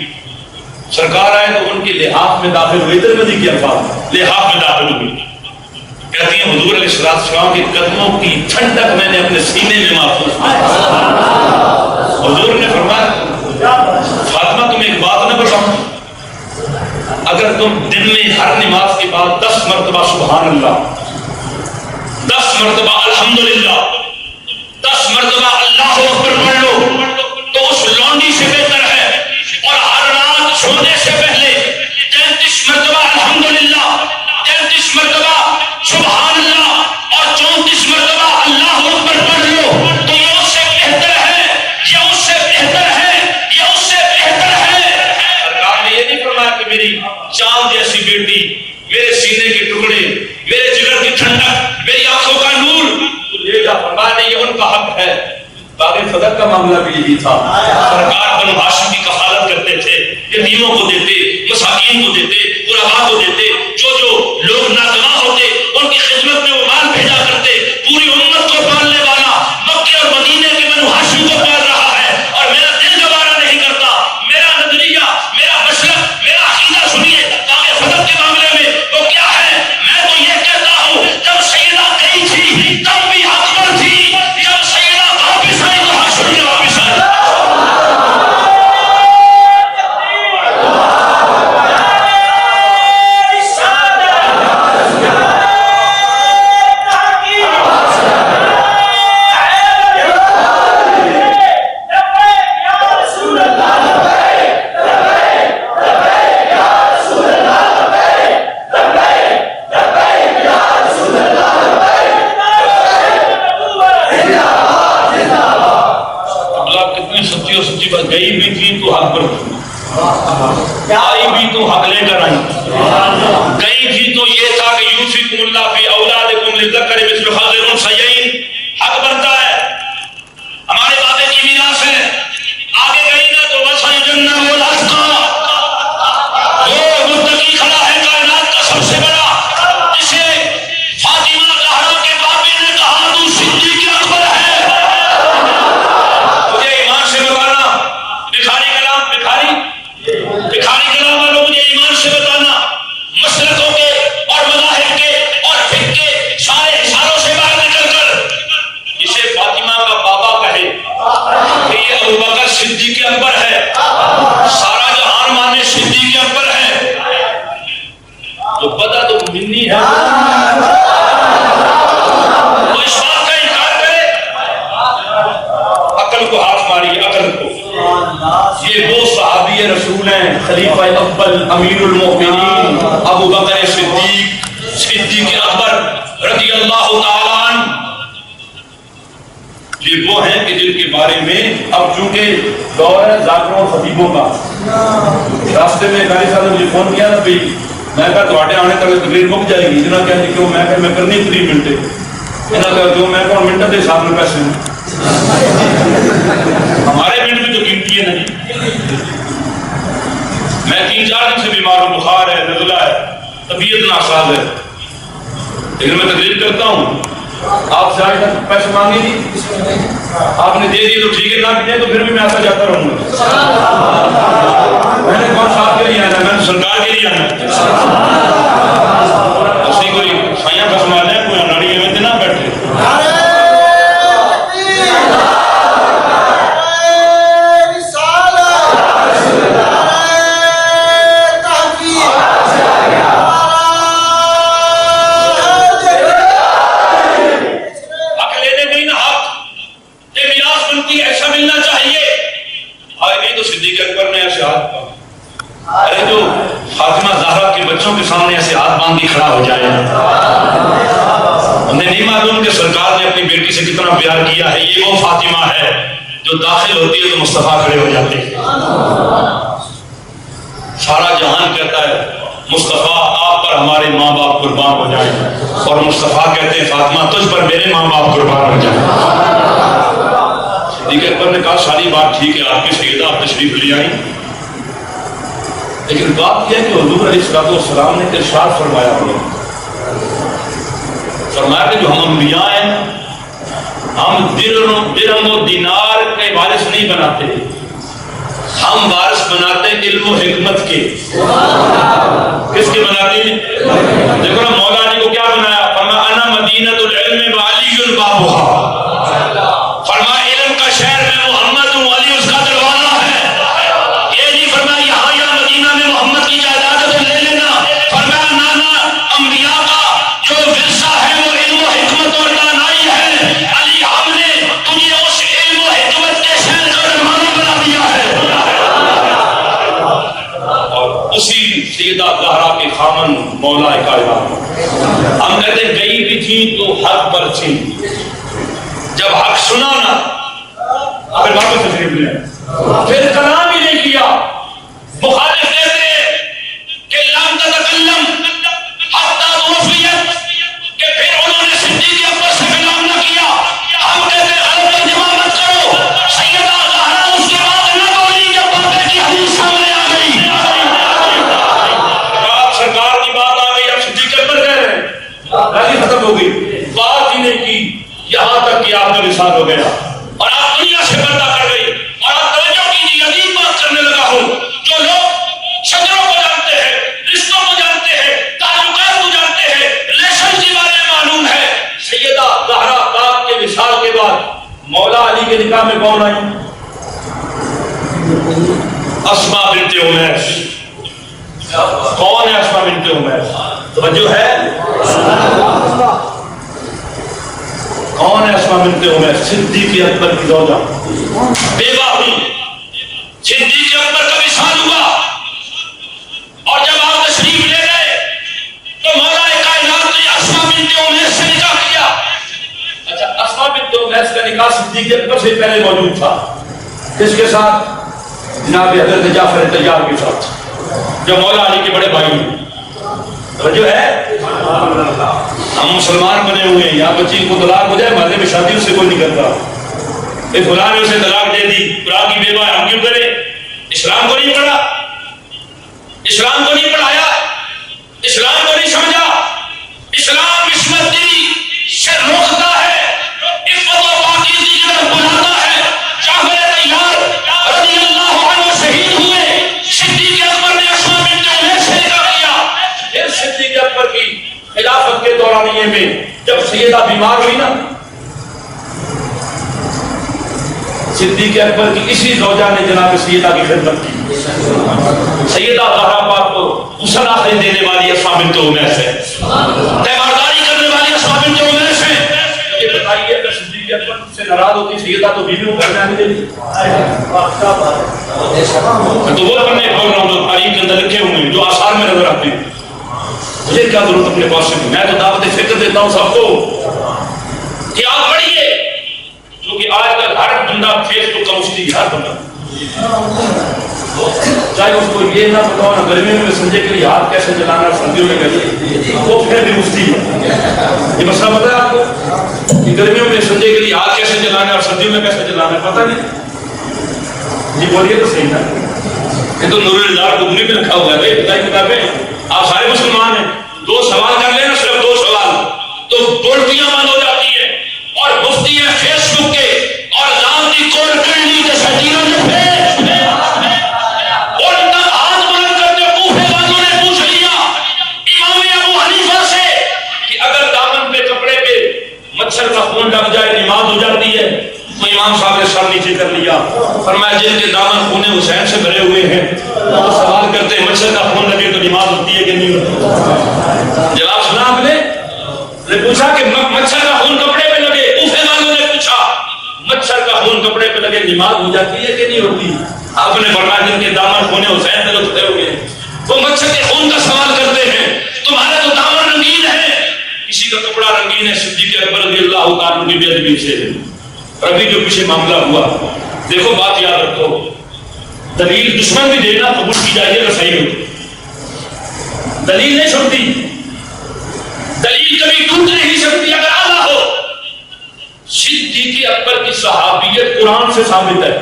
سرکار آئے تو ان کے لحاف میں داخل ہوئے، ترمذی کے الفاظ، لحاف میں داخل ہوئی، کہتی ہیں حضور علیہ السلام کے قدموں کی ٹھنڈک میں نے اپنے سینے میں محفوظ کی۔ حضور نے فرمایا فاطمہ تم ایک بات نہ بتاؤں، اگر تم دن میں ہر نماز کے بعد 10 مرتبہ سبحان اللہ، 10 مرتبہ الحمدللہ، 10 مرتبہ اللہ اکبر پڑھ لو تو اس لونڈی سے بہتر ہے۔ اور ہر رات سونے سے پہلے 33 مرتبہ الحمدللہ، 33 مرتبہ سبحان اللہ اور 34 مرتبہ اللہ اکبر پڑھ لو تو یہ اس سے بہتر ہے، یہ اس سے بہتر ہے، یہ اس سے بہتر ہے۔ سرکار نے یہ نہیں فرمایا کہ میری چاند جیسی بیٹی، میرے سینے کے ٹکڑے، میرے جگر کی ٹھنڈک، میری آنکھوں کا نور لے جا، فرمایا نہیں یہ ان کا حق ہے۔ باغ صدق کا معاملہ بھی یہی تھا، سرکار بنو ہاشم کی کفالت کرتے تھے، یتیموں کو دیتے، مساکین کو دیتے، غرباء کو دیتے، جو جو لوگ نادما ہوتے ان کی خدمت میں وہ مال بھیجا کرتے۔ پوری امت کو پالنے والا مکے اور مدینے کے بنو ہاشم کو پال رہا ہے، اور میرا دل گوارا نہیں کرتا، میرا نظریہ، میرا مشرق، میرا عقیدہ سنیے باغ صدق کے معاملے میں وہ کیا ہے۔ میں تو یہ کہتا ہوں جب سیدہ گئی تھی تب بھی حق پر تھی، جب سیدہ واپس آئی تو حق سنیے واپس آئی۔ گئی بھی تھی تو حق پر تھی، آئی بھی تو حق لے کر آئی، گئی تھی تو یہ تھا کہ یوصیکم اللہ فی اولادکم للذکر مثل حظ الانثیین، حق بنتا ہے، ہمارے بابے کی میراث ہے۔ آگے گئی نا تو وسیجنبها الاتقی، وہ متقی کھڑا ہے کائنات کا سب سے بڑا، جسے فاطمہ زہرا کے باپی نے کہا تو صدیق اکبر ہے۔ بخاری کلام والوں مجھے ایمان سے بتانا، مسلکوں کے اور مذاہب کے اور فقہ کے سارے اشاروں سے باہر نکل کر جسے فاطمہ کا بابا کہے کہ یہ ابوبکر صدیق اکبر ہے، سارا جہان مانے صدیق اکبر ہے، تو پتہ تو منی ہے، تو اس بات کا انکار کرے، عقل کو ہاتھ ماری، عقل کو۔ یہ وہ صحابی رسول ہیں، خلیفہ اول امیر المؤمنین ابو بکر صدیق اکبر رضی اللہ تعالیٰ عنہ، یہ وہ ہیں کہ جن کے بارے میں اب چونکہ دور ہے ذاکروں اور خطیبوں کا، راستے میں قاری صاحب نے مجھے فون کیا نا بھائی، میں کہا تو آنے تک تقریر مک جائے گی، اتنا کیا کیوں، میں کرنی 3 منٹ، انہوں نے کہا جو میں کہا منٹ دے حساب میں پیسے ہیں، ہمارے منٹ میں تو قیمتی ہے نہیں. میں 3-4 دن سے بیمار ہوں, بخار ہے, نزلہ ہے, طبیعت ناساز ہے, لیکن میں تقریر کرتا ہوں. آپ سے آج تک پیسے مانگے نہیں, آپ نے دے دیے تو ٹھیک ہے, نہ بھی دیں تو پھر بھی میں آتا جاتا رہوں گا. میں نے کون صاحب کے لیے آنا, میں نے سرکار کے لیے آنا. اسی کوئی سائیاں قسم آنے کوئی اناڑی میں نہ بیٹھے. کے سامنے ایسے ہاتھ باندھ کے کھڑا ہو جائے. انہیں نہیں معلوم کہ سرکار نے اپنی بیٹی سے کتنا پیار کیا ہے. یہ وہ فاطمہ ہے جو داخل ہوتی ہے تو مصطفیٰ کھڑے ہو جاتے ہیں. سارا جہان کہتا ہے مصطفیٰ آپ پر ہمارے ماں باپ قربان ہو جائیں, اور مصطفیٰ کہتے ہیں فاطمہ تجھ پر میرے ماں باپ قربان ہو جائیں. صدیق اکبر نے کہا ساری بات ٹھیک ہے, آپ کی سیدہ آپ تشریف لے آئی, لیکن بات یہ ہے کہ حضور علیہ السلام نے ارشاد فرمایا کہ جو ہم انبیاء ہیں ہم درہم و دینار کے وارث نہیں بناتے, ہم وارث بناتے علم و حکمت کے. کس کے بناتے ہیں؟ دیکھو نا مولا علی کو کیا بنایا, فرمایا انا مدینۃ العلم وعلی بابها. فرمایا علم کا شہر میں محمد ہوں, علی اس کا دروازہ ہے. یہ نہیں فرمایا یہاں یا مدینہ میں محمد کی جائیداد ہے لے لینا. فرمایا نانا انبیاء کا جو ورثہ ہے وہ علم و حکمت اور دانائی ہے. علی ہم نے تجھے اس علم و حکمت کے شہر کا دروازہ بنا دیا ہے. اور اسی سیدہ زہرا کے خامن مولا کائنات ہم کہتے ہیں گئی بھی تھی تو حق پر تھی, جب حق سنا نا پھر واپس تشریف لے, پھر کلام ہی نہیں کیا. مخالف کہتے کہ لم تتکلم حتی توفیت, کہ پھر انہوں نے صدیق اکبر سے کلام نہ کیا. ہم کہتے ہیں غلط ترجمہ مت کرو, سیدہ زہرا اس کے بعد نہ بولی جب بابے کی حدیث سامنے آ گئی. آپ سرکار کی بات آ گئی, اب صدیق اکبر کہہ رہے ہیں راضی ختم ہو گئی, بات ہی نہیں کی یہاں تک کہ آپ کا وصال ہو گیا اور آپ دنیا سے پردہ کر گئی. اور آپ توجہ کیجیے, عظیم بات کرنے لگا ہوں. جو لوگ شجروں کو جانتے ہیں, رشتوں کو جانتے ہیں, تعلقات کو جانتے ہیں, ریلیشن کے بارے میں معلوم ہے, سیدہ زہرا پاک کے وصال کے بعد مولا علی کے نکاح میں کون آئی؟ اسماء بنت عمیس. کون ہے اسماء بنت عمیس؟ توجہ ہے, کون ہے اسماء بنت عمیس؟ صدیق اکبر کی زوجہ, بیوہ ہوئی. صدیق اکبر کا وصال ہوا اور جب آپ تشریف لے گئے تو مولا کائنات نے اسماء بنت عمیس سے نکاح کیا. اچھا, اسماء بنت عمیس کا نکاح صدیق اکبر سے پہلے موجود تھا. کس کے ساتھ؟ جناب حضرت جعفر طیار کے ساتھ, جو مولا علی کے بڑے بھائی ہیں. جو ہے ہم مسلمان بنے ہوئے ہیں, یا بچی کو طلاق ہو جائے محلے میں شادی اس سے کوئی نہیں کرتا. فلاں نے اسے طلاق دے دی, فلاں کی بیوہ ہے, ہم کیوں کریں؟ اسلام کو نہیں پڑھا, اسلام کو نہیں پڑھایا, اسلام کو نہیں سمجھا. اسلام عصمت سے روکتا ہے, عفت و پاکیزگی کی طرف بلاتا ہے. جعفر طیار رضی اللہ عنہ شہید ہوئے, صدیق اکبر نے اسماء بنت عمیس سے نکاح کیا. پھر صدیق اکبر کی خلافت کے دورانیے میں جب سیدہ بیمار ہوئی نا, صدیق اکبر کی اسی زوجہ نے جناب سیدہ کی خدمت کی. سیدہ زہرا پاک کو غسل آخری دینے والی اسماء بنت عمیس ہے, تیمارداری کرنے والی اسماء بنت عمیس ہے. یہ بتائیے اگر صدیق اکبر سے ناراض ہوتی سیدہ تو بیوی کو گھر میں آنے دیتی؟ تو وہ پڑھنے بول رہا ہوں, تاریخ کے اندر لکھے ہوئے جو آثار میں نظر آتے ہیں. مجھے کیا ضرورت اپنے پاس سے, میں تو دعوت فکر دیتا ہوں سب کو کہ آپ پڑھیے, کیونکہ آج کل ہر بندہ فیس بک کا مفتی ہے, ہر بندہ, چاہے اس کو یہ نہ بتاؤ نا گرمیوں میں سمجھے کہ ہاتھ کیسے چلانا, سردیوں میں کیسے, وہ پھر بھی مفتی ہے. یہ مسئلہ پتہ ہے آپ کو؟ کہ گرمیوں میں سنجے کے لیے آگ کیسے جلانا ہے اور سردیوں میں کیسے جلانا ہے پتہ نہیں. جی بولیے تو صحیح تھا. یہ تو نور الہدایت بکنی میں رکھا ہوا ہے بھائی خدائی کتابیں. آپ سارے مسلمان ہیں, 2 سوال کر لینا, صرف 2 سوال تو بولتیاں بند ہو جاتی ہیں. اور مفتی ہیں فیس بک کے اور نام کی کوڈ کرنی کے ساتھیوں نے اور تک ہاتھ بلند کرتے کوفے والوں نے پوچھ لیا امام ابو حنیفہ سے کہ اگر دامن پہ کپڑے پہ مچھر کا خون لگ جائے نماز ہو جاتی ہے. تو امام صاحب نے سر نیچے کر لیا, فرمایا جن کے دامن خون حسین سے بھرے ہوئے ہیں وہ سوال کرتے ہیں مچھر کا خون لگے تو نماز ہوتی ہے کہ نہیں ہوتی. جواب سنا آپ نے پوچھا کہ مچھر کا خون کپڑے پہ لگے, کوفے والوں نے پوچھا مچھر کا خون کپڑے پہ لگے نماز ہو جاتی ہے کہ نہیں ہوتی. آپ نے فرمایا جن کے دامن خون حسین سے بھرے ہوئے ہیں وہ مچھر کے خون کا سوال کرتے ہیں. تمہارے تو دامن رنگین ہے, کسی کا کپڑا رنگین ہے صدیق اکبر رضی اللہ تعالیٰ کی بے ادبی سے. ابھی جو پیچھے معاملہ ہوا دیکھو بات یاد رکھو, دلیل دشمن بھی دینا قبول کی جائے گا صحیح ہوتی, دلیل نہیں چھوڑتی, دلیل کبھی ٹوٹ نہیں سکتی اگر اعلیٰ ہو. صدیق اکبر کی صحابیت قرآن سے ثابت ہے.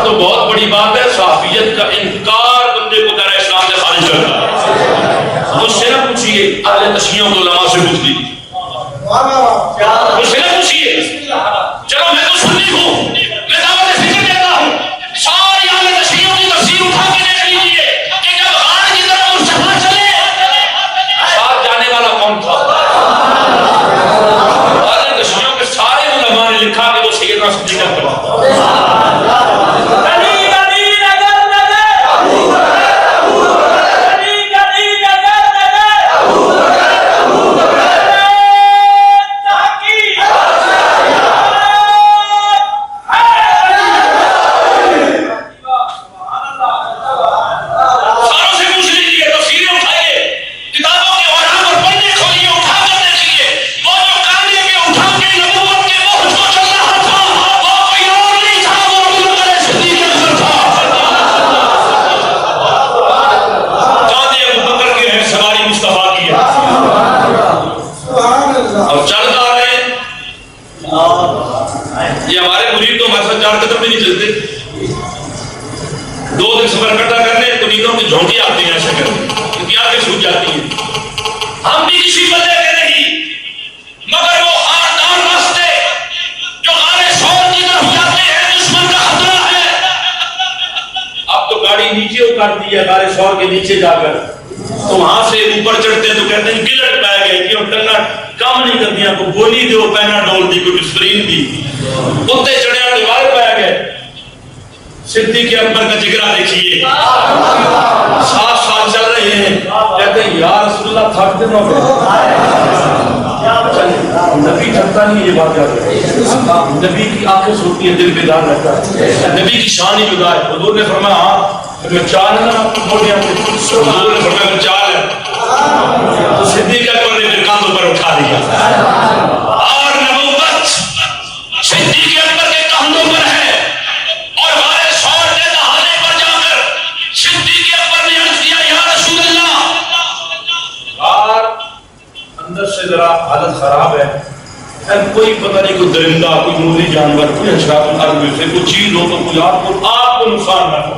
تو بہت بڑی بات ہے, صحابیت کا انکار بندے کو دائرہ اسلام سے خارج کرتا ہے. مجھ سے نہ پوچھیے, اہل تشیعوں کو علماء سے پوچھ لیجیے, مجھ سے نہ پوچھیے. چلو میں تو سنی ہوں, میں دعوت فکر دیتا ہوں, ساری اہل تشیعوں کی تفسیر اٹھا کے دیکھ لیجیے کہ جب غار کی طرف مصطفیٰ چلے ساتھ جانے والا کون تھا. اہل تشیعوں کے سارے علماء نے لکھا کہ وہ سیدنا صدیق اکبر تھا. نیچے جا کر تو وہاں سے اوپر چڑھتے ہیں تو کہتے ہیں گلٹ پہ گئے کہ اور ٹنگا کام نہیں کر دیا, کو گولی دے وہ پہنا ڈول دی, کوئی اسپرین دی, اتنے چڑھے دیوار پہ گئے. صدیق اکبر کا جگرا دیکھیے, 7 سال چل رہے ہیں, کہتے ہیں یا رسول اللہ تھک دن ہو گئے. نبی تھکتا نہیں, یہ بات یاد رکھیں, نبی کی آنکھیں سوتی ہیں, دل بیدار رہتا ہے, نبی کی شان ہی جدا ہے. حضور نے فرمایا ہاں چال ہے نا, حضور نے فرمایا چال ہے, تو صدیق اکبر نے پھر کاندھوں پر اٹھا دیا. اور نبوت صدیق اکبر کے کاندھوں پر ہے, اور ہمارے سور کے دہانے پر جا کر صدیق اکبر نے عرض کیا یا رسول اللہ, اور اندر سے ذرا حالت خراب ہے, کوئی پتہ نہیں, کوئی درندہ, کوئی جنگلی جانور, کوئی اشراف الارض میں سے کوئی چیز ہو تو کوئی آپ کو نقصان نہ ہو.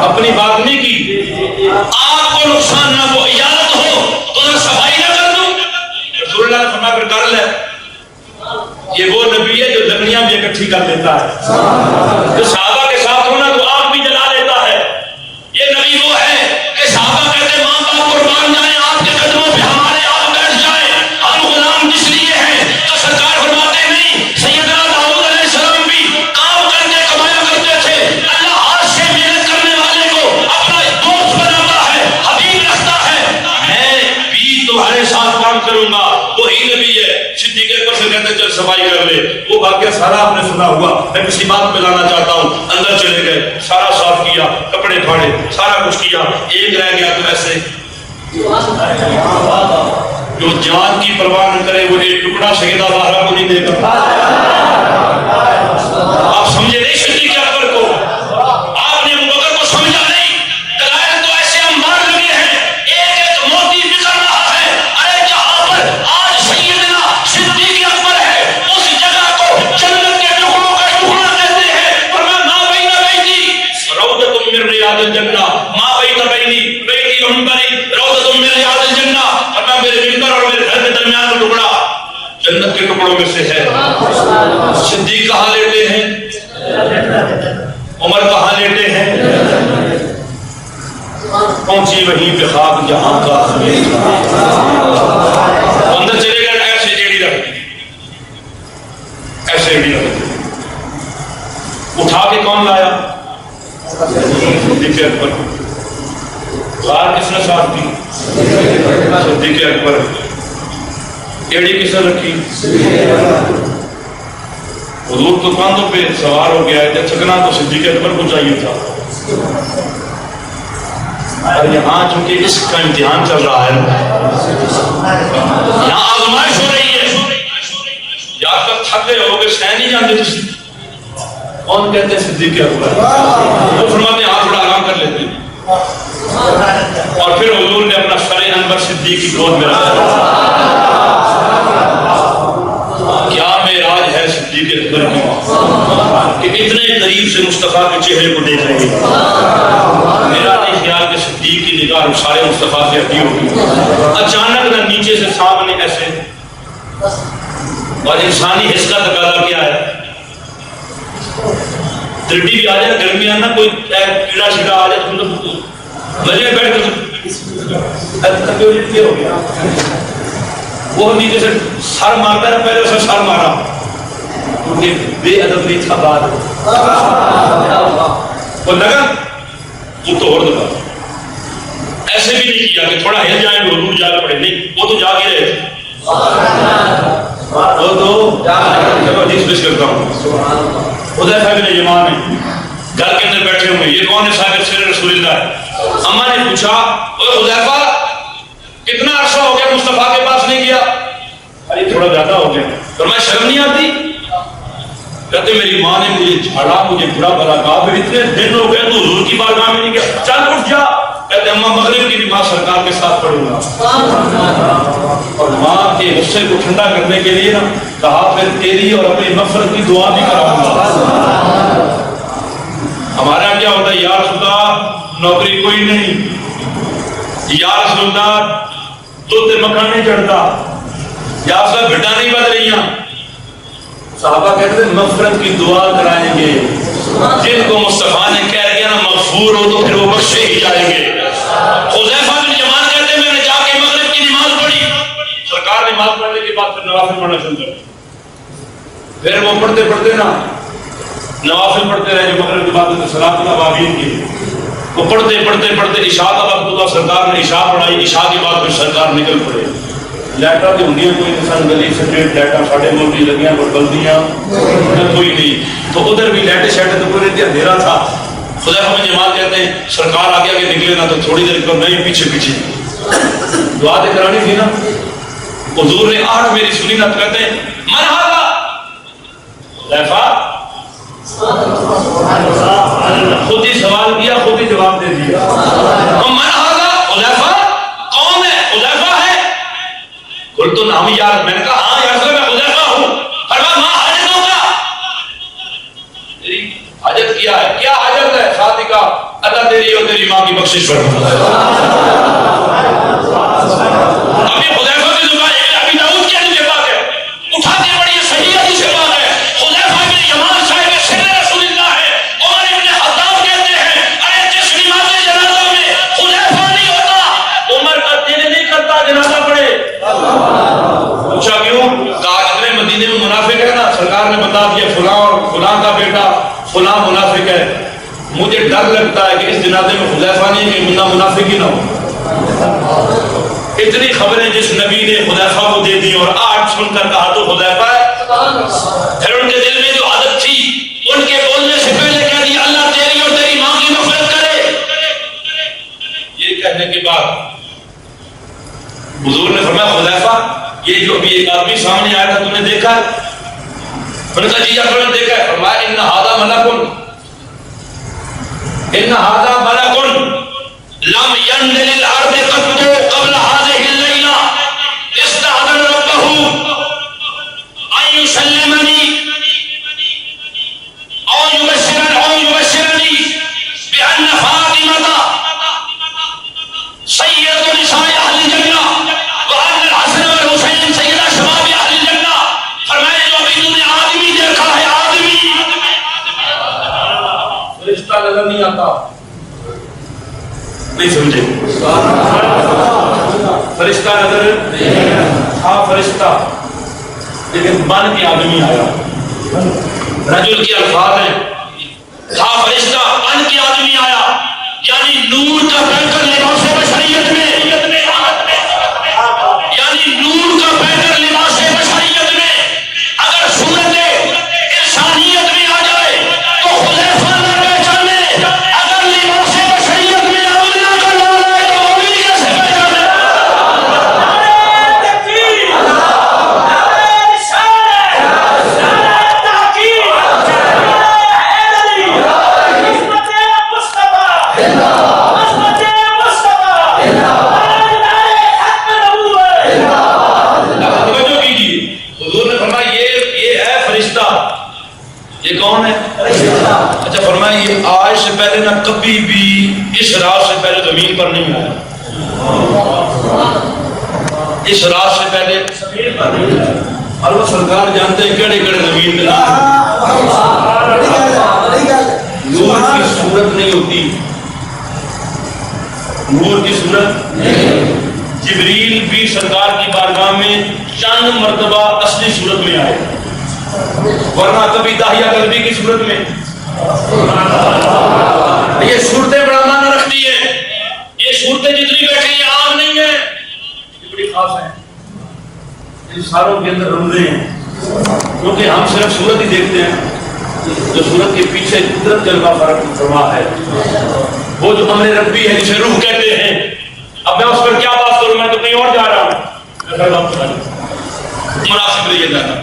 اپنی بات نہیں کی, آپ کو نقصان نہ ہو, اجازت ہو تو میں صفائی نہ کر دوں. رسول اللہ نے فرمایا پھر کر لے. یہ وہ نبی ہے جو دنیا بھی اکٹھی کر دیتا ہے, جو صحابہ کے ساتھ ہونا تو آگ بھی جلا لیتا ہے. یہ نبی وہ ہے کہ صحابہ کہتے ماں باپ قربان جائیں, آپ کے قدموں پہ ہمارے آپ بیٹھ جائیں, ہم غلام کس لیے ہیں. تو سرکار فرماتے نہیں, سیدنا داؤد علیہ السلام بھی کام کر کے کمایا کرتے تھے. اللہ ہاتھ سے محنت کرنے والے کو اپنا دوست بناتا ہے, حبیب رکھتا ہے. میں بھی تمہارے ساتھ کام کروں گا, وہی نبی ہے. صدیق اکبر سے کہتے چل صفائی کر لے. وہ واقعہ سارا آپ نے سنا ہوا, میں کسی بات پہ لانا چاہتا ہوں. اندر چلے گئے, سارا صاف کیا, کپڑے پھاڑے, سارا کچھ کیا. ایک رہ گیا تو ایسے جو جان کی پرواہ نہ کرے وہ ایک ٹکڑا سیدہ زہرا کو نہیں دے گا. آپ سمجھے نہیں صدیق اکبر کو, آپ نے ابو بکر کو سمجھا نہیں. دلائل تو ایسے جنت کے ٹکڑوں میں سے ہے. صدیق کہاں لیٹے ہیں؟ عمر کہاں لیٹے ہیں؟ پہنچی وہیں پہ خاک جہاں کا. اندر چلے گئے ایسے ایڑی رکھ دی, ایسے ایڑی رکھ دی. اٹھا کے کون لایا؟ صدیق اکبر. غار کس نے صاف کی؟ صدیق اکبر. ایڑی کس نے رکھی؟ حضور تو کاندھوں پہ سوار ہو گیا ہے, چکنا تو صدیق اکبر کو چاہیے تھا. اور یہاں چونکہ اس کا امتحان چل رہا ہے, یہاں آزمائش ہو رہی ہے, یا تک تھکے ہو گئے سہ نہیں جانتے تھی. کون کہتے ہیں؟ صدیق اکبر. وہ فرماتے ہیں ہاں تھوڑا آرام کر لیتے ہیں. اور پھر حضور نے اپنا سر انور صدیق کی گود میں رکھا. کیا معراج ہے صدیق اکبر کی کہ اتنے قریب سے مصطفیٰ کے چہرے کو دیکھ رہے ہیں. میرا نہیں خیال کہ صدیق کی نگاہ سارے مصطفیٰ سے ہٹی ہوگی. اچانک نہ نیچے سے سامنے ایسے, اور انسانی حس کا تقاضا کیا ہے؟ ٹڈی بھی آ جائے, گرمی آنا, کوئی کیڑا شیڑا آ جائے, مزے میں بیٹھ کر ہو گیا. وہ نیچے سے سر مارتا ہے, پہلے اسے سر مارا کیونکہ بے ادب نہیں تھا. بعد وہ لگا وہ تو اور دبا. ایسے بھی نہیں کیا کہ تھوڑا ہل جائیں گے حضور جا پڑے, نہیں, وہ تو جاگ ہی رہے تھے. وہ تو حدیث پیش کرتا ہوں. حذیفہ بن یمان میں گھر کے اندر بیٹھے ہوئے, یہ کون ہے؟ صاحب سر رسول اللہ. اما نے پوچھا اوے حذیفہ کتنا عرصہ ہو گیا مصطفیٰ کے پاس نہیں گیا؟ ارے تھوڑا زیادہ ہو گیا. فرمایا شرم نہیں آتی؟ کہتے میری ماں نے مجھے جھاڑا, مجھے برا بھلا کہا, پھر اتنے دن ہو گئے تو حضور کی بارگاہ میں نہیں گیا. چل اٹھ جا. کہتے اماں مغرب کی نماز سرکار کے ساتھ پڑھوں گا. اور ماں کے غصے کو ٹھنڈا کرنے کے لیے نا کہا پھر تیری اور اپنی مغفرت کی دعا بھی کراؤں گا. ہمارے یہاں کیا ہوتا ہے؟ یا رسول اللہ نوکری کوئی نہیں, یا رسول اللہ دودھ مکھن نہیں چڑھتا, یا رسول اللہ بھٹا نہیں بن رہی ہیں. صحابہ کہتے ہیں مغفرت کی دعا کرائیں گے. جن کو مصطفیٰ نے کہہ دیا نا مغفور ہو تو پھر وہ بخشے ہی جائیں گے. حذیفہ بن یمان کہتے ہیں میں نے جا کے مغرب کی نماز پڑھی. سرکار نے نماز پڑھنے کے بعد پھر نوافل پڑھنا شروع کر. پھر وہ پڑھتے پڑھتے نا نوافل پڑھتے رہے جو مغرب کی بات ہے صلاۃ الاوابین کی. وہ پڑھتے پڑھتے پڑھتے عشاء کا وقت ہوا, سرکار نے عشاء پڑھائی. عشاء کے بعد پھر سرکار نکل پڑے. لائٹاں تو ہوں کوئی انسان گلی سٹریٹ لائٹاں ساڑھے ملک کی لگیاں کوئی بلدیاں کوئی نہیں, تو ادھر بھی لائٹیں شائٹیں تو کوئی نہیں, اندھیرا تھا. حذیفہ بن یمان کہتے ہیں سرکار آگے آگے نکلے نا تو تھوڑی دیر کو نہیں پیچھے پیچھے دعا تو کرانی تھی نا. حضور نے آڑ میری سنی نا, کہتے ہیں من ہاذا؟ حذیفہ خود ہی سوال کیا, خود ہی جواب دے دیا. من ہاذا؟ حذیفہ کون ہے؟ حذیفہ ہے. قلت نعم یا رسول, میں نے کہا ہاں یا رسول اللہ میں حذیفہ ہوں. فرمایا ما حاجتوں کا, تیری حاجت کیا ہے؟ کیا حاجت ہے؟ ساتھ ہی کہا اللہ تیری اور تیری ماں کی بخشش فرما. ابھی حذیفہ کی زبان ابی داؤد کی حدیث بات ہے, اٹھا کے بڑی صحیح حدیث بات ہے. حذیفہ بن یمان صاحب سر رسول اللہ ہے. عمر ابن خطاب کہتے ہیں ارے جس نماز جنازہ میں حذیفہ نہیں ہوتا عمر کا دل نہیں کرتا جنازہ پڑھے. پوچھا کیوں؟ کہا اتنے مدینے میں منافق ہے نا, سرکار نے بتا دیا فلاں اور فلاں کا بیٹا فلاں منافق ہے. مجھے ڈر لگتا ہے کہ اس جنازے میں حذیفہ نہیں کہ منا منافق ہی نہ ہو. اتنی خبریں جس نبی نے حذیفہ کو دے دی اور آج سن کر کہا تو حذیفہ ہے. پھر ان کے دل میں جو عادت تھی ان کے بولنے سے پہلے کہہ دیا اللہ تیری اور تیری ماں کی مغفرت کرے. یہ کہنے کے بعد حضور نے فرمایا حذیفہ یہ جو ابھی ایک آدمی سامنے آیا تھا تم نے دیکھا ہے؟ انہوں نے کہا جی اکرم نے دیکھا ہے. فرمایا ان ھذا ملک لم ينزل الارض قط قبل هذه الليله استأذن ربه ان يسلمني او يبشرني بان فاطمه سيدة نساء اهل الجنه وان الحسن والحسين سيد شباب اهل الجنه. نظر نہیں آتا. نہیں سمجھے؟ فرشتہ نظر تھا فرشتہ لیکن بن کے آدمی آیا. رجل کے الفاظ ہیں تھا فرشتہ بن کے آدمی آیا، یعنی نور کا بہتر لباس بشریت میں، یعنی نور کا بہتر لباس بشریت میں اگر صورت انسانیت میں آ جائے تو حذیفہ نہ پہچانے، اگر لباس بشریت میں آمنہ کا نام آئے تو مومن کیسے پہچانے؟ یہ کون ہے؟ اچھا فرمایا یہ آج سے پہلے نہ کبھی بھی اس رات سے پہلے زمین پر نہیں آیا. اس رات سے پہلے زمین پر نہیں آیا. اور وہ سرکار جانتے ہیں کڑے کڑے زمین میں نور کی صورت نہیں ہوتی. نور کی صورت جبریل بھی سرکار کی بارگاہ میں چند مرتبہ اصلی صورت میں آئے، ورنہ کبھی داہیہ قلبی کی صورت میں. یہ صورتیں بڑا معنی رکھتی ہیں. یہ صورتیں جتنی بیٹھی ہیں عام نہیں ہیں، یہ بڑی خاص ہیں. ان ساروں کے اندر رمزیں ہیں، کیونکہ ہم صرف صورت ہی دیکھتے ہیں. جو صورت کے پیچھے قدرت جلوہ فرق فرما ہے، وہ جو امر ربی ہے جسے روح کہتے ہیں. اب میں اس پر کیا بات کروں، میں تو کہیں اور جا رہا ہوں. مناسب نہیں جانا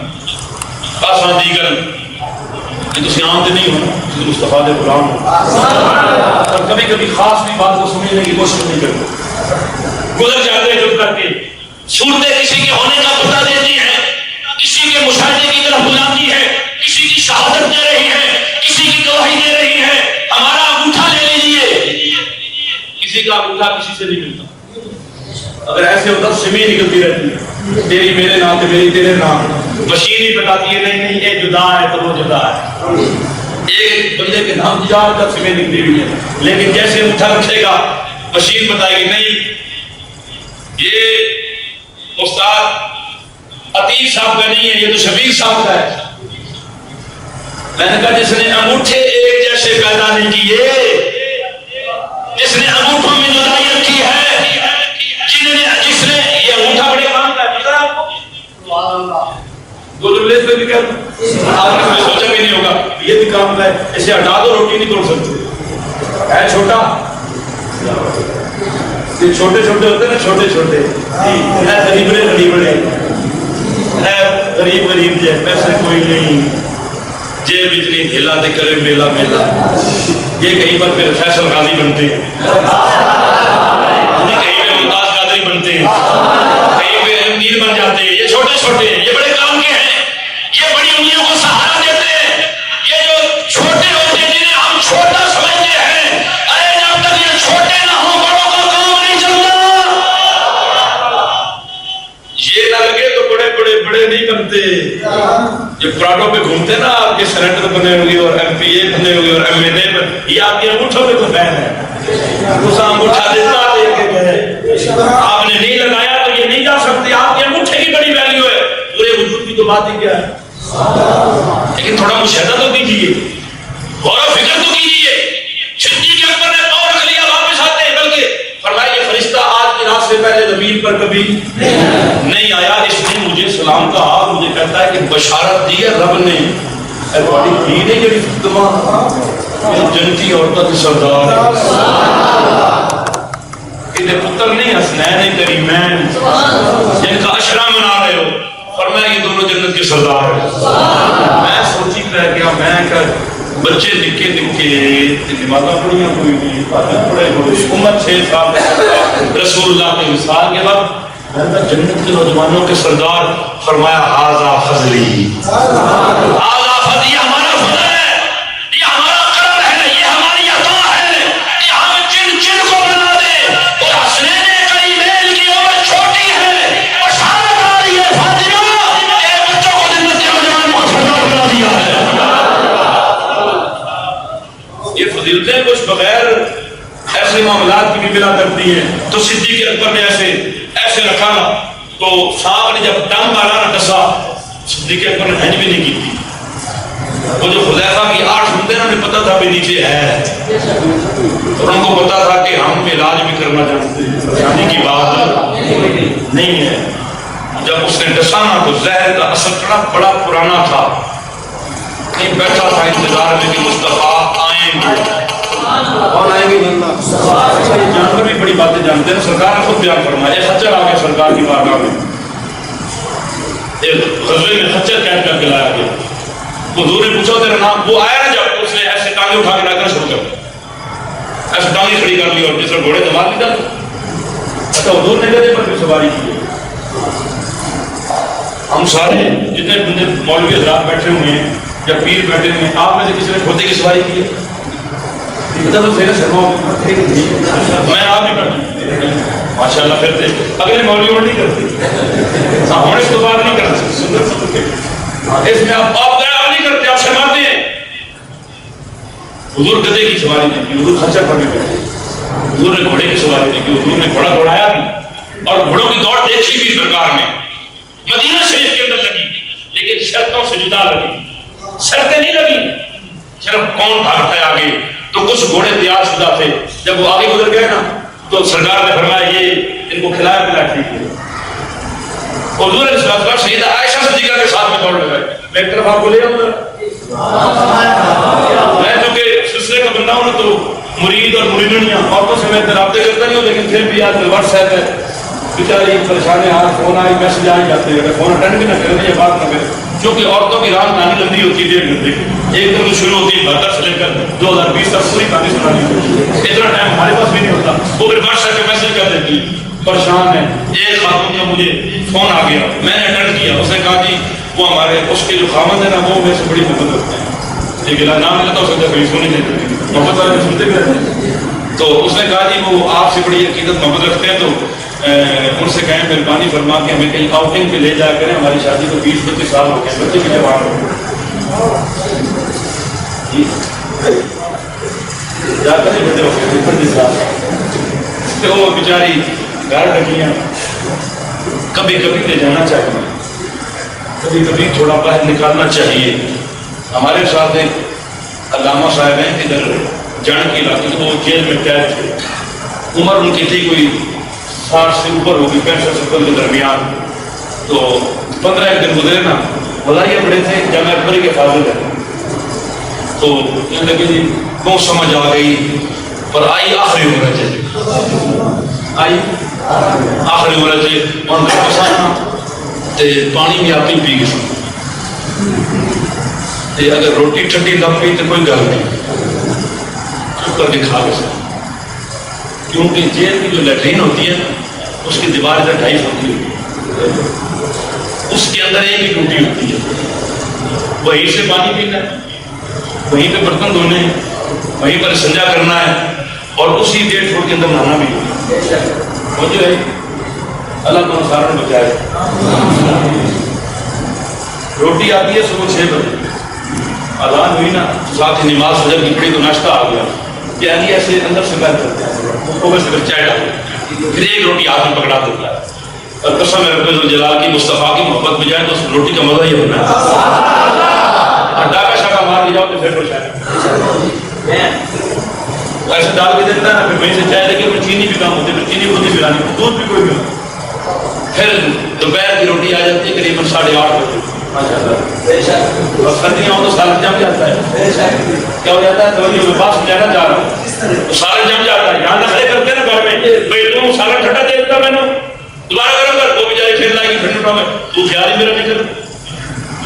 آسان دیگر یہ تو عام نہیں ہونا مصطفیٰ دے غلام ہو. اور کبھی کبھی خاص بھی بات کو سمجھنے کی کوشش نہیں کرتے، گزر جاتے ہیں چپ کر کے. صورتیں کسی کے ہونے کا پتہ دیتی ہیں، کسی کے مشاہدے کی طرف بلاتی ہے، کسی کی شہادت دے رہی ہے، کسی کی گواہی دے رہی ہے. ہمارا انگوٹھا لے لیجیے، کسی کا انگوٹھا کسی سے نہیں ملتا. اگر ایسے ہوتا تو سمیں نکلتی رہتی ہے، تیری میرے نام تے میری تیرے نام. مشین ہی بتاتی ہے نہیں نہیں یہ جدا ہے تو وہ جدا ہے. ایک بندے کے نام چار تک سمیں نکلی ہوئی ہے، لیکن جیسے انگوٹھا رکھے گا مشین بتائے گی نہیں یہ استاد عتیق صاحب کا نہیں ہے، یہ تو شفیق صاحب کا ہے. میں نے کہا جس نے انگوٹھے ایک جیسے پیدا نہیں کیے، جس نے انگوٹھوں میں جدائی رکھی ہے، جس نے یہ انگوٹھا بڑے کام کا ہے، پتہ ہے آپ کو؟ دو جملے پہ بھی کہہ آپ نے سوچا بھی نہیں ہوگا یہ بھی کام کا ہے. اسے ہٹا دو روٹی نہیں توڑ سکتے. ہے چھوٹا، یہ چھوٹے چھوٹے ہوتے ہیں نا، چھوٹے چھوٹے ہے غریبڑے غریبڑے ہے غریب غریب جے پیسے کوئی نہیں، جیب اتنی ڈھیلا دے کرے میلا میلا. یہ کہیں پر پھر فیصل غازی بنتے ہیں، کہیں پہ ممتاز قادری بنتے ہیں، کہیں پہ امیر بن جاتے ہیں. یہ چھوٹے چھوٹے ہیں، یہ بڑے کام کے ہیں، یہ بڑی انگلیوں کو سہارا دیتے ہیں. یہ جو چھوٹے ہوتے ہیں جنہیں ہم چھوٹا سمجھتے ہیں، ارے جب تک یہ چھوٹے نہ ہوں بڑوں کا کام نہیں چلتا. یہ نہ لگے تو بڑے بڑے بڑے نہیں بنتے. جو پراٹوں پہ گھومتے نا آپ کے سینیٹر بنے ہوگی اور ایم پی اے بنے ہوگی اور ایم ایل اے بنے، یہ آپ کے انگوٹھوں پہ تو فین ہے. اس انگوٹھا دیتا دے کے گئے، آپ نے نہیں لگایا تو یہ نہیں جا سکتے. آپ کے انگوٹھے کی بڑی ویلیو ہے، پورے وجود کی تو بات ہی کیا ہے. لیکن تھوڑا مشاہدہ تو کیجیے، غور و فکر تو کیجیے. صدیق اکبر نے پاؤں رکھ لیا واپس آتے ہیں، بلکہ فرمایا یہ فرشتہ آج کی رات سے پہلے زمین پر کبھی نہیں آیا. اس نے مجھے سلام کہا، مجھے کہتا ہے کہ بشارت دی ہے رب نے. بڑی دھی نہیں جڑی جنتی عورتوں کے سردار کہ پتر نہیں حسنین نہیں کریمین جن کا عشرہ منا رہے ہو، فرمایا یہ دونوں جنت کے سردار ہیں. میں سوچی رہ گیا، میں کہ بچے نکے نکے نمازاں پڑھیاں کوئی نہیں، پڑھے ہوئے عمر 6 سال رسول اللہ کے وصال کے بعد جنت کے نوجوانوں کے سردار. فرمایا ھذا فضلی، ھذا فضلی، یہ ہمارا فضل ہے، یہ ہمارا کرم ہے، یہ ہماری عطا ہے کہ ہم جن جن کو بنا دیں. اور حسنین کریمین کی عمر چھوٹی ہے، بشارت آ رہی ہے فاطمہ اے بچوں کو جنت کے نوجوانوں کا سردار بنا دیا ہے. یہ فضیلتیں بغیر ایسے معاملات کی بھی بلا کرتی ہیں. تو صدیق اکبر نے ایسے رکھا نا تو سانپ نے جب ٹنگ مارا نا ڈسا, صدیق اکبر نے ہنج بھی نہیں کی تھی. وہ جو حذیفہ کی 8 بندے نا انہیں پتا تھا بھی نیچے ہے, اور ان کو پتا تھا کہ ہم علاج بھی کرنا چاہتے ہیں, جانے کی بات نہیں ہے. جب اس نے ڈسا نا تو زہر کا اثر بڑا پرانا تھا, نہیں بیٹھا تھا انتظار میں کہ مصطفیٰ آئیں گے. کون آئیں گے؟ جانور بھی بڑی باتیں جانتے ہیں. سرکار نے خود بیان فرمایا, ایک خچر آ گیا سرکار کی بارگاہ میں, ایک غزوے میں خچر قید کر کے لایا گیا. حضور نے پوچھا تیرا نام, وہ آیا نا جب اس نے ایسے ٹانگیں اٹھا کے لاکر شروع کر, ایسے ٹانگیں کھڑی کر لی اور جس طرح گھوڑے دماغ نہیں ڈالتے. اچھا حضور نے گدھے پر بھی سواری کی. ہم سارے جتنے بندے مولوی حضرات بیٹھے ہوئے ہیں یا پیر بیٹھے ہوئے ہیں, آپ میں سے کسی نے گھوڑے کی سواری کی ہے؟ میں آپ نہیں کرتا ماشاء اللہ کرتے, اگلے مولوی نہیں کرتے, ہم اس کو بات نہیں کرتے, اس میں آپ نہیں کرتے, آپ شرماتے ہیں. حضور گدھے کی سواری نہیں کی, حضور خچر پر بھی بیٹھے. حضور نے گھوڑے کی سواری نہیں کی, حضور نے گھوڑا دوڑایا بھی اور گھوڑوں کی دوڑ دیکھی بھی سرکار نے. مدینہ شریف کے اندر لگی لیکن شرطوں سے جدا لگی, شرطیں نہیں لگی, صرف کون بھاگتا ہے آگے. تو کچھ گھوڑے تیار شدہ تھے, جب وہ آگے گزر گئے نا تو سرکار نے فرمایا یہ ان کو کھلایا پلایا ٹھیک ہے. حضور علیہ السلام سیدہ عائشہ صدیقہ کے ساتھ میں دوڑ لگائے. میں ایک طرف آپ کو لے آؤں گا, میں چونکہ سلسلے کا بندہ ہوں نا تو مرید اور مریدنیاں عورتوں سے میں رابطے کرتا نہیں ہوں, لیکن پھر بھی آج واٹس ایپ ہے, بیچاری پریشان ہے, آج فون آئی میسج آ ہی جاتے ہیں, اگر فون اٹینڈ بھی نہ کرے یہ بات نہ کرے, کیونکہ عورتوں کی رات کہانی لمبی ہوتی ہے 1.5 گھنٹے کی. ایک دن شروع ہوتی ہے 72 سے لے کر 2020 تک پوری کہانی سنانی ہوتی ہے. اتنا ٹائم ہمارے پاس بھی نہیں ہوتا. وہ پھر واٹس ایپ پہ میسج کر دیتی پریشان ہے. ایک خاتون کا مجھے فون آ گیا, میں نے اٹینڈ کیا, اس نے کہا جی وہ ہمارے اس کے جو خامد ہے نا وہ میرے سے بڑی محبت رکھتے ہیں, لیکن نام ملتا ہو سکتا ہے کہیں سنی نہیں, محبت والے سنتے بھی رہتے ہیں. تو اس نے کہا جی وہ آپ سے بڑی عقیدت محبت رکھتے ہیں, تو ان سے کہیں مہربانی فرما کے ہمیں کہیں آؤٹنگ پہ لے جا کریں, ہماری شادی کو 20-25 سال ہو گئے, بچے بھی جوان ہو گئے, جا کر بڑے ہو گئے 25 سال. تو وہ بیچاری گھر ڈکیاں کبھی کبھی لے جانا چاہیے, کبھی کبھی تھوڑا باہر نکالنا چاہیے. ہمارے ساتھ ایک علامہ صاحب ہیں ادھر جان کی علاقے, تو وہ جیل میں قید تھے, عمر ان کی تھی کوئی 60 سے اوپر ہوگی, 65-70 کے درمیان. تو 15 دن گزرے نا, بلائیے پڑے تھے, جامعہ اکبری کے فاضل ہے, تو کہنے لگے جی وہ سمجھ آ گئی, پر آئی آخری عمر ہے, آئی آخری عمر ہے, ان کا پسانا پانی میں آتی پی گئی, اگر روٹی ٹھنڈی نہ پی تو کوئی گل نہیں, چپ کر کے کھا لے سکتے, کیونکہ جیل کی جو لیٹرین ہوتی ہے اس کی دیوار ادھر 2.5 فٹ کی ہوتی ہے, اس کے اندر ایک ہی ٹوٹی ہوتی ہے, وہیں سے پانی پینا ہے, وہیں پہ برتن دھونے ہیں, وہیں پر استنجا کرنا ہے, اور اسی 1.5 فٹ کے اندر نہانا بھی ہے. وہ جو ہے اللہ کو سارا بچائے. روٹی آتی ہے صبح 6 بجے, اذان ہوئی نا ساتھ ہی نماز فجر کی پڑھی تو ناشتہ آ گیا, یعنی ایسے اندر سے بہت کرتے ہیں, اس کو بس چائے ڈال, پھر ایک روٹی ہاتھ میں پکڑا دیتا ہے, اور قسم رب الجلال کی مصطفیٰ کی محبت میں جائے تو اس روٹی کا مزہ ہی ہونا ہے. ڈاکا شاکا مار لیا تو پھر پریشان ایسے ڈال کے دیتا ہے نا, پھر وہیں سے چائے لے کے پھر چینی بھی کام ہوتی ہے, پھر چینی ہوتی بھی لانی, دودھ بھی کوئی نہیں ہوتا. پھر دوپہر کی روٹی آ جاتی ہے قریباً 8:30 بجے, بس سردیاں ہوں تو سالن جم جاتا ہے. کیا ہو جاتا ہے, تو میں بات سمجھانا چاہ رہا ہوں, سالن جم جاتا ہے. یہاں نخرے کرتے ہیں نا گھر میں, بھائی تم سالن ٹھنڈا دے دیتا میں نے, دوبارہ گرم کر, وہ بیچاری پھر لائے گی ٹھنڈا میں, تو خیال ہی میرا نہیں کر.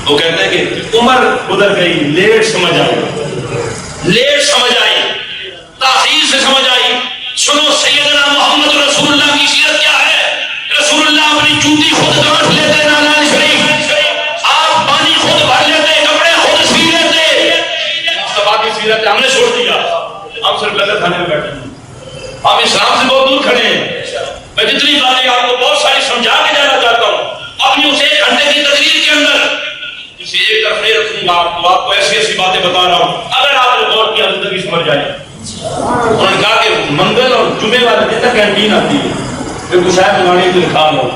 وہ کہتے ہیں کہ عمر گزر گئی, لیٹ سمجھ آئی, لیٹ سمجھ آئی, تاخیر سے سمجھ آئی. سنو سیدنا محمد رسول اللہ کی سیرت کیا ہے. رسول اللہ اپنی جوتی خود گانٹھ لیتے, نالان شریف آپ پانی خود بھر لیتے, کپڑے خود سی لیتے. مصطفیٰ کی سیرت ہم نے چھوڑ دیا, ہم صرف لذت کھانے میں بیٹھے ہیں, ہم اسلام سے بہت دور کھڑے ہیں. میں جتنی باتیں آپ کو بہت ساری سمجھا کے جانا چاہتا ہوں, اپنی اس 1 گھنٹے کی تقریر کے اندر اسے ایک طرف نہیں رکھوں گا, آپ کو ایسی ایسی باتیں بتا رہا ہوں, اگر آپ نے غور کیا زندگی سمجھ جائے. کینٹین آتی ہے پھر کچھ ہے پرانی دن کھا لو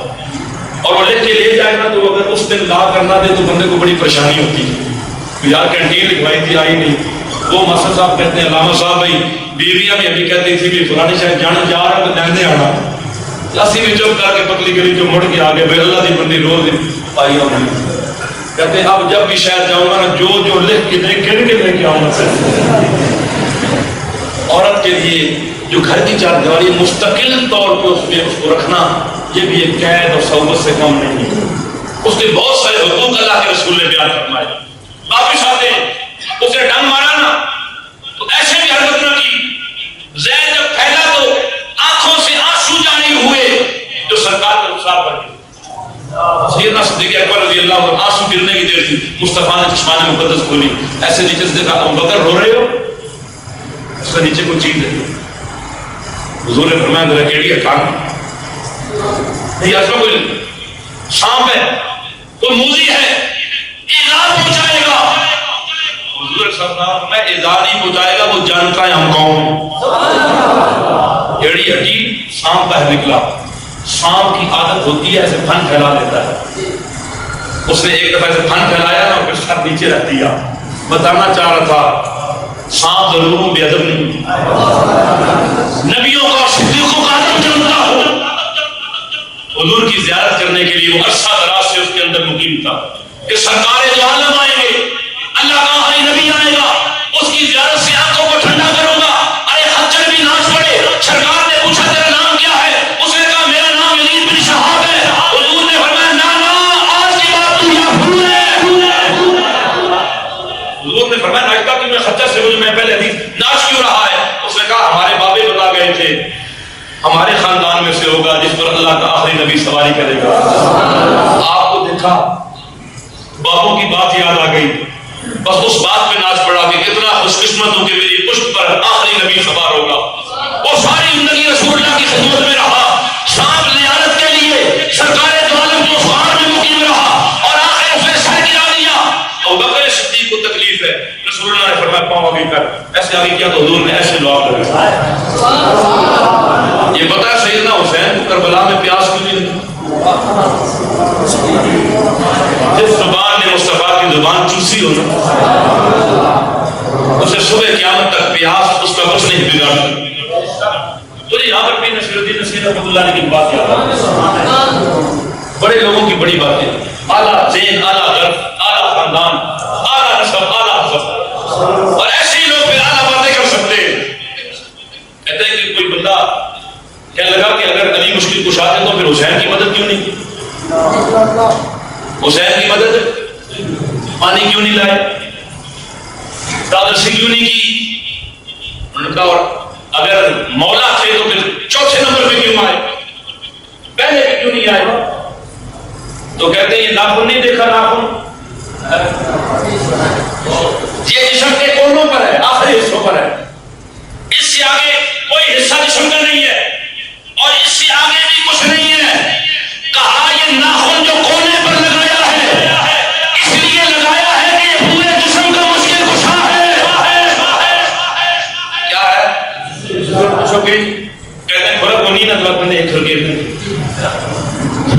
اور وہ لکھ کے لے جائے گا تو اگر اس دن لا کرنا دے تو بندے کو بڑی پریشانی ہوتی ہے یار کینٹین لکھوائی تھی آئی نہیں. وہ ماسٹر صاحب کہتے ہیں علامہ صاحب بھائی بیویاں بھی ابھی کہتی تھی کہ فلانی شاید جانا جا رہا تو دہنے آنا اسی بھی چپ کر کے پتلی گلی جو مڑ کے آگے بھائی اللہ دی بندی روز پائی ہوں کہتے ہیں اب جب بھی شہر جاؤں گا نا جو لکھ کے دے گن کے لے کے آؤں گا. عورت کے لیے جو گھر کی چار دیواری مستقل طور پہ اس میں اس کو رکھنا یہ بھی ایک قید اور صحبت سے کم نہیں ہے. اس کے بہت سارے حقوق اللہ کے رسول نے بیان فرمائے. واپس آتے ہیں اسے ڈنگ مارا نا تو ایسے بھی حرکت نہ کی زہر جب پھیلا تو آنکھوں سے آنسو جاری ہوئے جو سرکار کا رخسار بن گئے. سیدنا صدیق اکبر رضی اللہ عنہ آنسو گرنے کی دیر تھی مصطفیٰ نے چشمان مقدس کھولی ایسے نیچے سے دیکھا ابو بکر رو رہے ہو اس کا نیچے کوئی چیز ہے حضور نے فرمایا ذرا کیڑی ہے کان نہیں ایسا کوئی سانپ ہے کوئی موذی ہے ایذا پہنچائے گا. حضور صلی اللہ علیہ وسلم میں ایذا نہیں پہنچائے گا وہ جانتا ہے ہم کون. کیڑی ہٹی سانپ باہر نکلا. سانپ کی عادت ہوتی ہے ایسے پھن پھیلا لیتا ہے. اس نے ایک دفعہ ایسے پھن پھیلایا اور پھر سر نیچے رکھ دیا. بتانا چاہ رہا تھا سانپ ضرور بے ادب نہیں نبیوں کا صدیقوں کا ادب جانتا ہو. حضور کی زیارت کرنے کے لیے وہ عرصہ دراز سے اس کے اندر مقیم تھا کہ سرکار دو عالم آئیں گے اللہ کا ہری نبی آئے گا اس کی زیارت سے آنکھوں کو ٹھنڈا کروں گا. ارے خچر بھی ناچ پڑے. سرکار نے پوچھا تیرا نام کیا ہے اس نے کہا میرا نام یزید بن شہاب ہے. حضور نے فرمایا نا آج کی بات تو یا بھول ہے. حضور نے فرمایا ناچتا کہ میں خچر سے مجھے میں پہلے حدیث ناچ کیوں رہا ہے. اس نے کہا ہمارے بابے بتا گئے تھے ہمارے خاندان میں سے ہوگا جس پر اللہ کا آخری نبی سواری کرے گا. آپ کو دیکھا بابوں کی بات یاد آ گئی بس اس بات پہ ناچ پڑا کہ کتنا خوش قسمت ہوں کہ میری پشت پر آخری نبی سوار ہوگا. وہ ساری زندگی رسول اللہ کی خدمت میں رہا سانپ زیارت کے لیے سرکار دو عالم جو سوار میں مقیم رہا اور آخر اس نے سر گرا دیا. ابو بکر صدیق کو تکلیف ہے رسول اللہ نے فرمایا پاؤں آگے کر ایسے آگے کیا تو حضور نے ایسے دعا کر یہ بتا سیدنا حسین کو کربلا میں پیاس کیوں نہیں جس زبان نے مصطفیٰ کی زبان چوسی ہو اسے صبح قیامت تک پیاس اس کا کچھ نہیں بگاڑ تو یہاں پر بھی نصیر الدین نصیر رحمۃ اللہ علیہ کی بات یاد بڑے لوگوں کی بڑی باتیں اعلیٰ ذہن اعلیٰ غرب اعلیٰ خاندان اعلیٰ نسب اعلیٰ حسب اور ایسے ہی لوگ پھر اعلیٰ باتیں کر سکتے ہیں. کہتے ہیں کہ کوئی بندہ کیا لگا کہ اگر علی مشکل کشا ہے تو پھر حسین کی مدد کیوں نہیں کی. حسین کی مدد پانی کیوں نہیں لائے دادر سے کیوں نہیں کی. انہوں نے کہا اور اگر مولا تھے تو پھر چوتھے نمبر پہ کیوں آئے پہلے پہ کیوں نہیں آئے. تو کہتے ہیں یہ ناخن نہیں دیکھا ناخن یہ جسم کے کونوں پر ہے آخری حصوں پر ہے اس سے آگے کوئی حصہ جسم کا نہیں ہے اور اس سے آگے بھی کچھ نہیں ہے. کہا یہ ناخن جو کونے پر لگایا ہے اس لیے لگایا ہے کہ یہ پورے جسم کا مشکل کشا ہے. کیا ہے کہتے ہیں فرق وہ نہیں نہ بندے ایک گھر کے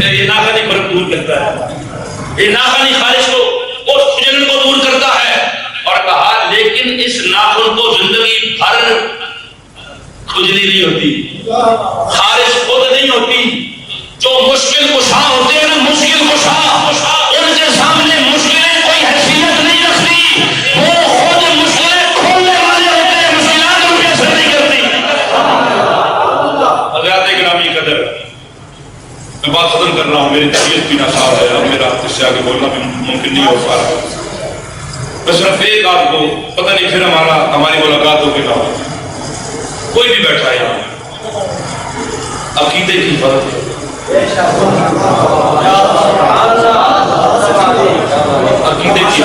یہ ناخن ہی فرق دور کرتا ہے یہ ناخن ہی خارج کو اس کھجن کو دور کرتا ہے. اور کہا لیکن اس ناخن کو زندگی بھر کھجلی نہیں ہوتی خارج خود نہیں ہوتی. جو مشکل کشا ہوتے ہیں نا مشکل کشا ان کے سامنے مشکلیں کوئی حیثیت نہیں رکھتی. وہ خود مشکلیں کھولنے والے ہوتے ہیں مشکلات ان پہ اثر نہیں کرتی. حضرات گرامی قدر میں بات ختم کر رہا ہوں میری طبیعت بھی ناساز ہے اب میرا اس سے آگے بولنا بھی ممکن نہیں ہو پا رہا. میں صرف ایک آپ کو پتہ نہیں پھر ہماری ملاقات ہو کے نہ کوئی بھی بیٹھا ہے یہاں عقیدے کی فرق ہے. عقیدے کی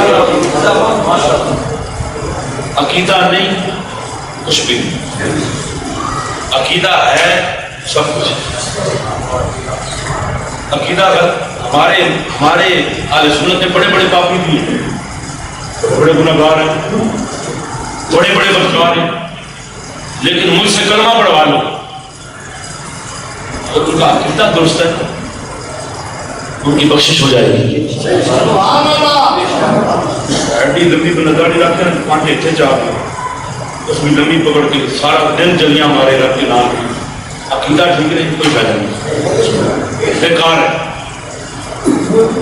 عقیدہ نہیں کچھ بھی عقیدہ ہے سب کچھ. عقیدہ ہمارے اہل سنت میں بڑے بڑے پاپی بھی ہیں بڑے گنہگار ہیں بڑے بڑے بدکار ہیں لیکن مجھ سے کلمہ پڑھوا لو تو ان کا عقیدہ درست ہے، ان کی بخشش ہو جائے گی۔ ایڈی لمبی بنداری رکھ کے پانٹے اتنے جا کے اس میں لمبی پکڑ کے سارا دن جلیاں مارے رکھ کے نام عقیدہ ٹھیک نہیں، کوئی فائدہ نہیں، بیکار ہے۔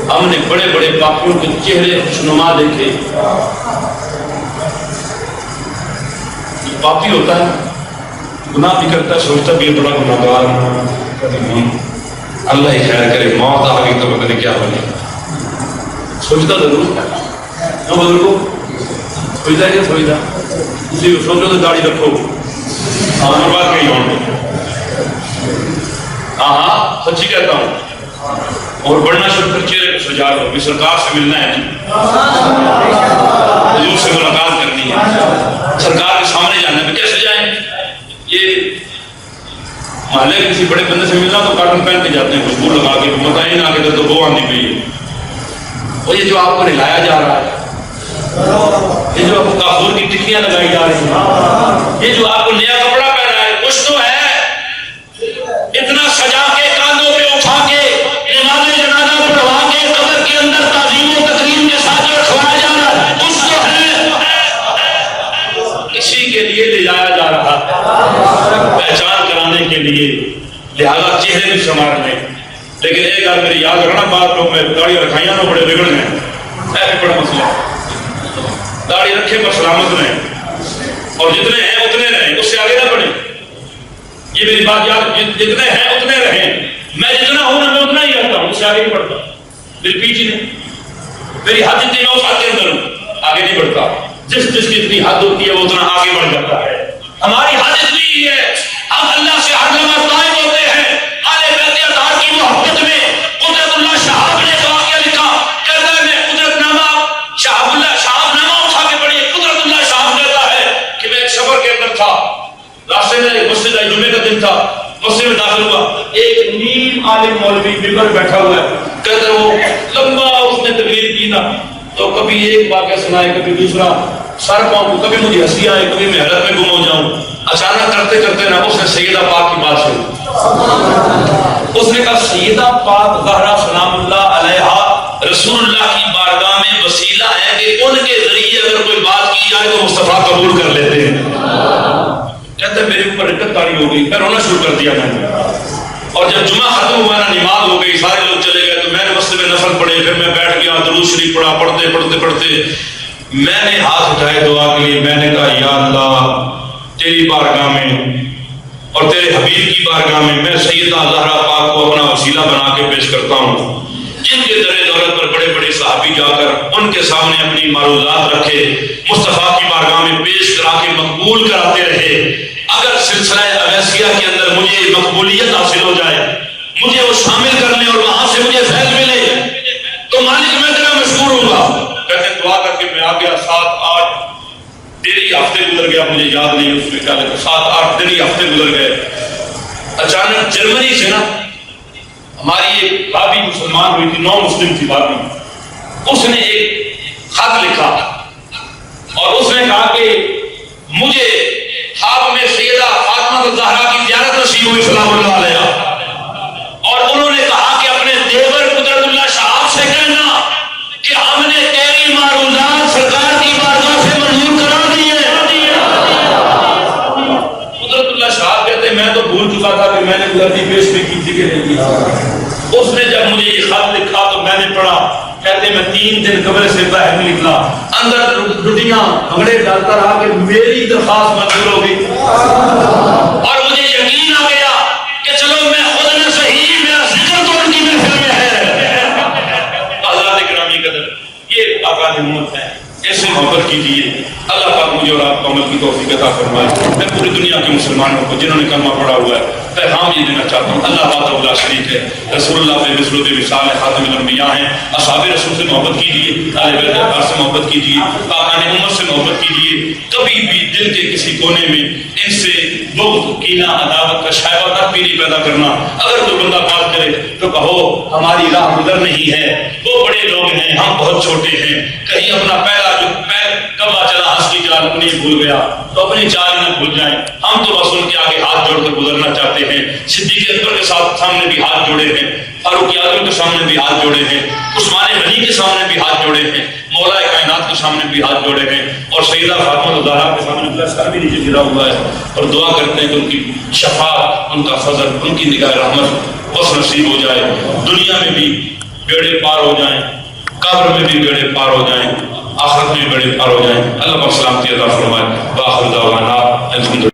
ہم نے بڑے بڑے پاپیوں کے چہرے خوشنما دیکھے۔ پاپی ہوتا ہے، گناہ بھی کرتا ہے، سوچتا بھی بڑا گناہ گار ہوں، اللہ ہی خیر کرے، موت آ گئی تو پتہ نہیں کیا بنے۔ سوچتا ضرور ہے نہ بزرگوں، سوچتا ہے کیا سوچتا؟ اسی کو سوچو تو داڑھی رکھو، ہمارے بات کہیں اور نہیں۔ ہاں سچی کہتا ہوں، اور بڑھنا شروع کر چہرے کو سجا لو، بھی سرکار سے ملنا ہے، حضور سے ملاقات کرنی ہے، سرکار کے سامنے جانا ہے۔ کیسے جائیں؟ یہ محلے کسی بڑے بندے سے ملنا تو کاٹن پہن کے جاتے ہیں، خوشبو لگا کے، بتائیں نہ کہ تو وہ آندھی پئی ہے۔ اور یہ جو آپ کو نہلایا جا رہا ہے، یہ جو آپ کو کافور کی ٹکیاں لگائی جا رہی ہیں، یہ جو آپ کو نیا کپڑا پہنا ہے، کچھ تو ہے۔ اتنا سجا کے، کاندھوں پہ اٹھا کے، نماز جنازہ پڑھوا کے، قبر کے اندر تعظیم و تکریم کے ساتھ رکھوایا جا رہا ہے، کچھ تو ہے۔ اسی کے لیے لے جایا جا رہا ہے، پہچان کرانے کے لیے، لہذا چہرے بھی سنوار لیں۔ لیکن ایک بات میری یاد رکھنا، بعض لوگ میں داڑھی رکھائیاں نہ بڑے بگڑ گئے، ایسے بڑا مسئلہ ہے۔ داڑھی رکھے پر سلامت رہیں، اور جتنے ہیں اتنے رہیں، اس سے آگے نہ بڑھیں۔ یہ میری بات یاد، جتنے ہیں اتنے رہیں، میں جتنا ہوں نا میں اتنا ہی رہتا ہوں، اس سے آگے نہیں بڑھتا۔ میری پیچھے نہیں، میری حد جتنی میں اس حد کے اندر ہوں، آگے نہیں بڑھتا۔ جس کی اتنی حد ہوتی ہے وہ اتنا آگے بڑھ جاتا ہے۔ ہماری حد اتنی ہی ہے، ہم اللہ سے ہر لمحہ طائب ہوتے ہیں۔ آل بیت اطہار کی محبت میں قدرت اللہ شہاب نے ایک واقعہ لکھا، کہتا ہے میں قدرت نامہ شہاب نامہ اٹھا کے پڑھی، قدرت اللہ شہاب کہتا ہے کہ میں ایک سفر کے اندر تھا، راستے میں ایک مسجد آئی، جمعے کا دن تھا، مسجد میں داخل ہوا، ایک نیم عالم مولوی ممبر بیٹھا ہوا ہے، کہتا ہے وہ لمبا اس نے تقریر کی نا، تو کبھی ایک واقعہ سنائے، کبھی دوسرا، سر پاؤں، کبھی مجھے ہنسی آئے، کبھی میں حیرت میں گم ہو جاؤں۔ اچانک کرتے کرتے نا اس نے سیدہ پاک کی بات سنی، اس نے کہا سیدہ پاک زہرا سلام اللہ علیہا رسول اللہ کی بارگاہ میں وسیلہ ہے کہ ان کے ذریعے اگر کوئی بات کی جائے تو مصطفیٰ قبول کر لیتے ہیں۔ کہتے ہیں میرے اوپر رکت تاری ہو گئی، میں رونا شروع کر دیا میں نے، اور جب جمعہ ختم ہوا نا، نماز ہو گئی، سارے لوگ چلے گئے، تو میں نے مسجد میں نفل پڑھے، پھر میں بیٹھ گیا، درود شریف پڑھا، پڑھتے میں نے ہاتھ اٹھائے دعا کے لیے، میں نے کہا یا اللہ تیری بارگاہ میں اور تیرے حبیب کی بارگاہ میں سیدہ زہرا پاک کو اپنا وسیلہ بنا کے پیش کرتا ہوں، جن کے در دولت پر بڑے بڑے صحابی جا کر ان کے سامنے اپنی معروضات رکھے، مصطفیٰ کی بارگاہ میں پیش کرا کے مقبول کراتے رہے۔ اگر سلسلہ اویسیہ کے اندر مجھے مقبولیت حاصل ہو جائے، مجھے وہ شامل کر لے اور وہاں سے مجھے فیض ملے، تو مالک میں تیرا مشکور ہوں گا۔ کہتے دعا کر کے میں آ گیا، 7-8 ڈیری ہفتے گزر گیا، مجھے یاد نہیں اس میں کیا لگا، 7-8 ڈیری ہفتے گزر گئے۔ اچانک جرمنی سے نا ہماری ایک بھابھی مسلمان ہوئی تھی، 9 مسلم تھی بھابھی، اس نے ایک خط لکھا اور اس نے کہا کہ مجھے خواب میں سیدہ فاطمہ الزہرا کی زیارت نصیب ہوئی سلام اللہ علیہا، اور انہوں نے کہا کہ اپنے دیور قدرت اللہ شہاب سے کہنا کہ ہم نے تیری معروضات سرکار کی بارگاہ سے منظور کرا دی ہے۔ قدرت اللہ شہاب کہتے ہیں میں تو بھول چکا تھا کہ میں نے غلطی پیش بھی کی تھی کہ نہیں کی۔ اس نے جب مجھے یہ خط لکھا تو میں نے پڑھا، کہتے میں 3 دن قبر سے باہر نکلا، اندر ڈٹیاں بھنگڑے ڈالتا رہا کہ میری درخواست منظور ہو گئی، اور مجھے یقین آ گیا کہ چلو میں خود نہ صحیح، میرا ذکر تو ان کی محفل میں ہے۔ آزاد گرامی قدر، یہ آقا کی امت ہے، ایسے محبت کیجیے۔ اللہ پاک مجھے اور آپ کو عمل کی توفیق عطا فرمائے۔ میں پوری دنیا کے مسلمانوں کو جنہوں نے کلمہ پڑھا ہوا ہے پیغام یہ دینا چاہتا ہوں، اللہ تعالیٰ لا شریک ہے، رسول اللہ بے مثل و بے مثال ہے، خاتم الانبیاء ہیں، اصحاب رسول سے محبت کیجیے، اہل بیت اطہار سے محبت کیجیے، پاکان امت سے محبت کیجیے۔ کبھی بھی دل کے کسی کونے میں ان سے بغض، کینہ، عداوت کا شائبہ تک بھی نہیں پیدا کرنا۔ اگر کوئی بندہ بات کرے تو کہو ہماری راہ گزر نہیں ہے، وہ بڑے لوگ ہیں، ہم بہت چھوٹے ہیں، کہیں اپنا پہلا جو پیر کبا چلا ہنس کی چال اپنی بھول گیا تو اپنی چال نہ بھول جائیں. ہم تو بس ان کے آگے ہاتھ جوڑ کر گزرنا چاہتے ہیں. صدیق اکبر کے ساتھ سامنے بھی ہاتھ جوڑے ہیں, فاروق اعظم کے سامنے بھی ہاتھ جوڑے ہیں, عثمان غنی کے سامنے بھی ہاتھ جوڑے ہیں, مولا کائنات کے سامنے بھی ہاتھ جوڑے ہیں, اور سیدہ فاطمہ الزہرا کے سامنے اپنا سر بھی نیچے گرا ہوا ہے, اور دعا کرتے ہیں کہ ان کی شفاعت, ان کا فضل, ان کی نگاہ رحمت بس نصیب ہو جائے. دنیا میں بھی بیڑے پار ہو جائیں, قبر میں بھی بیڑے پار ہو جائیں, آخرت میں بھی بیڑے پار ہو جائیں. اللہ پاک سلامتی عطا فرمائے. وآخر دعوانا الحمدللہ.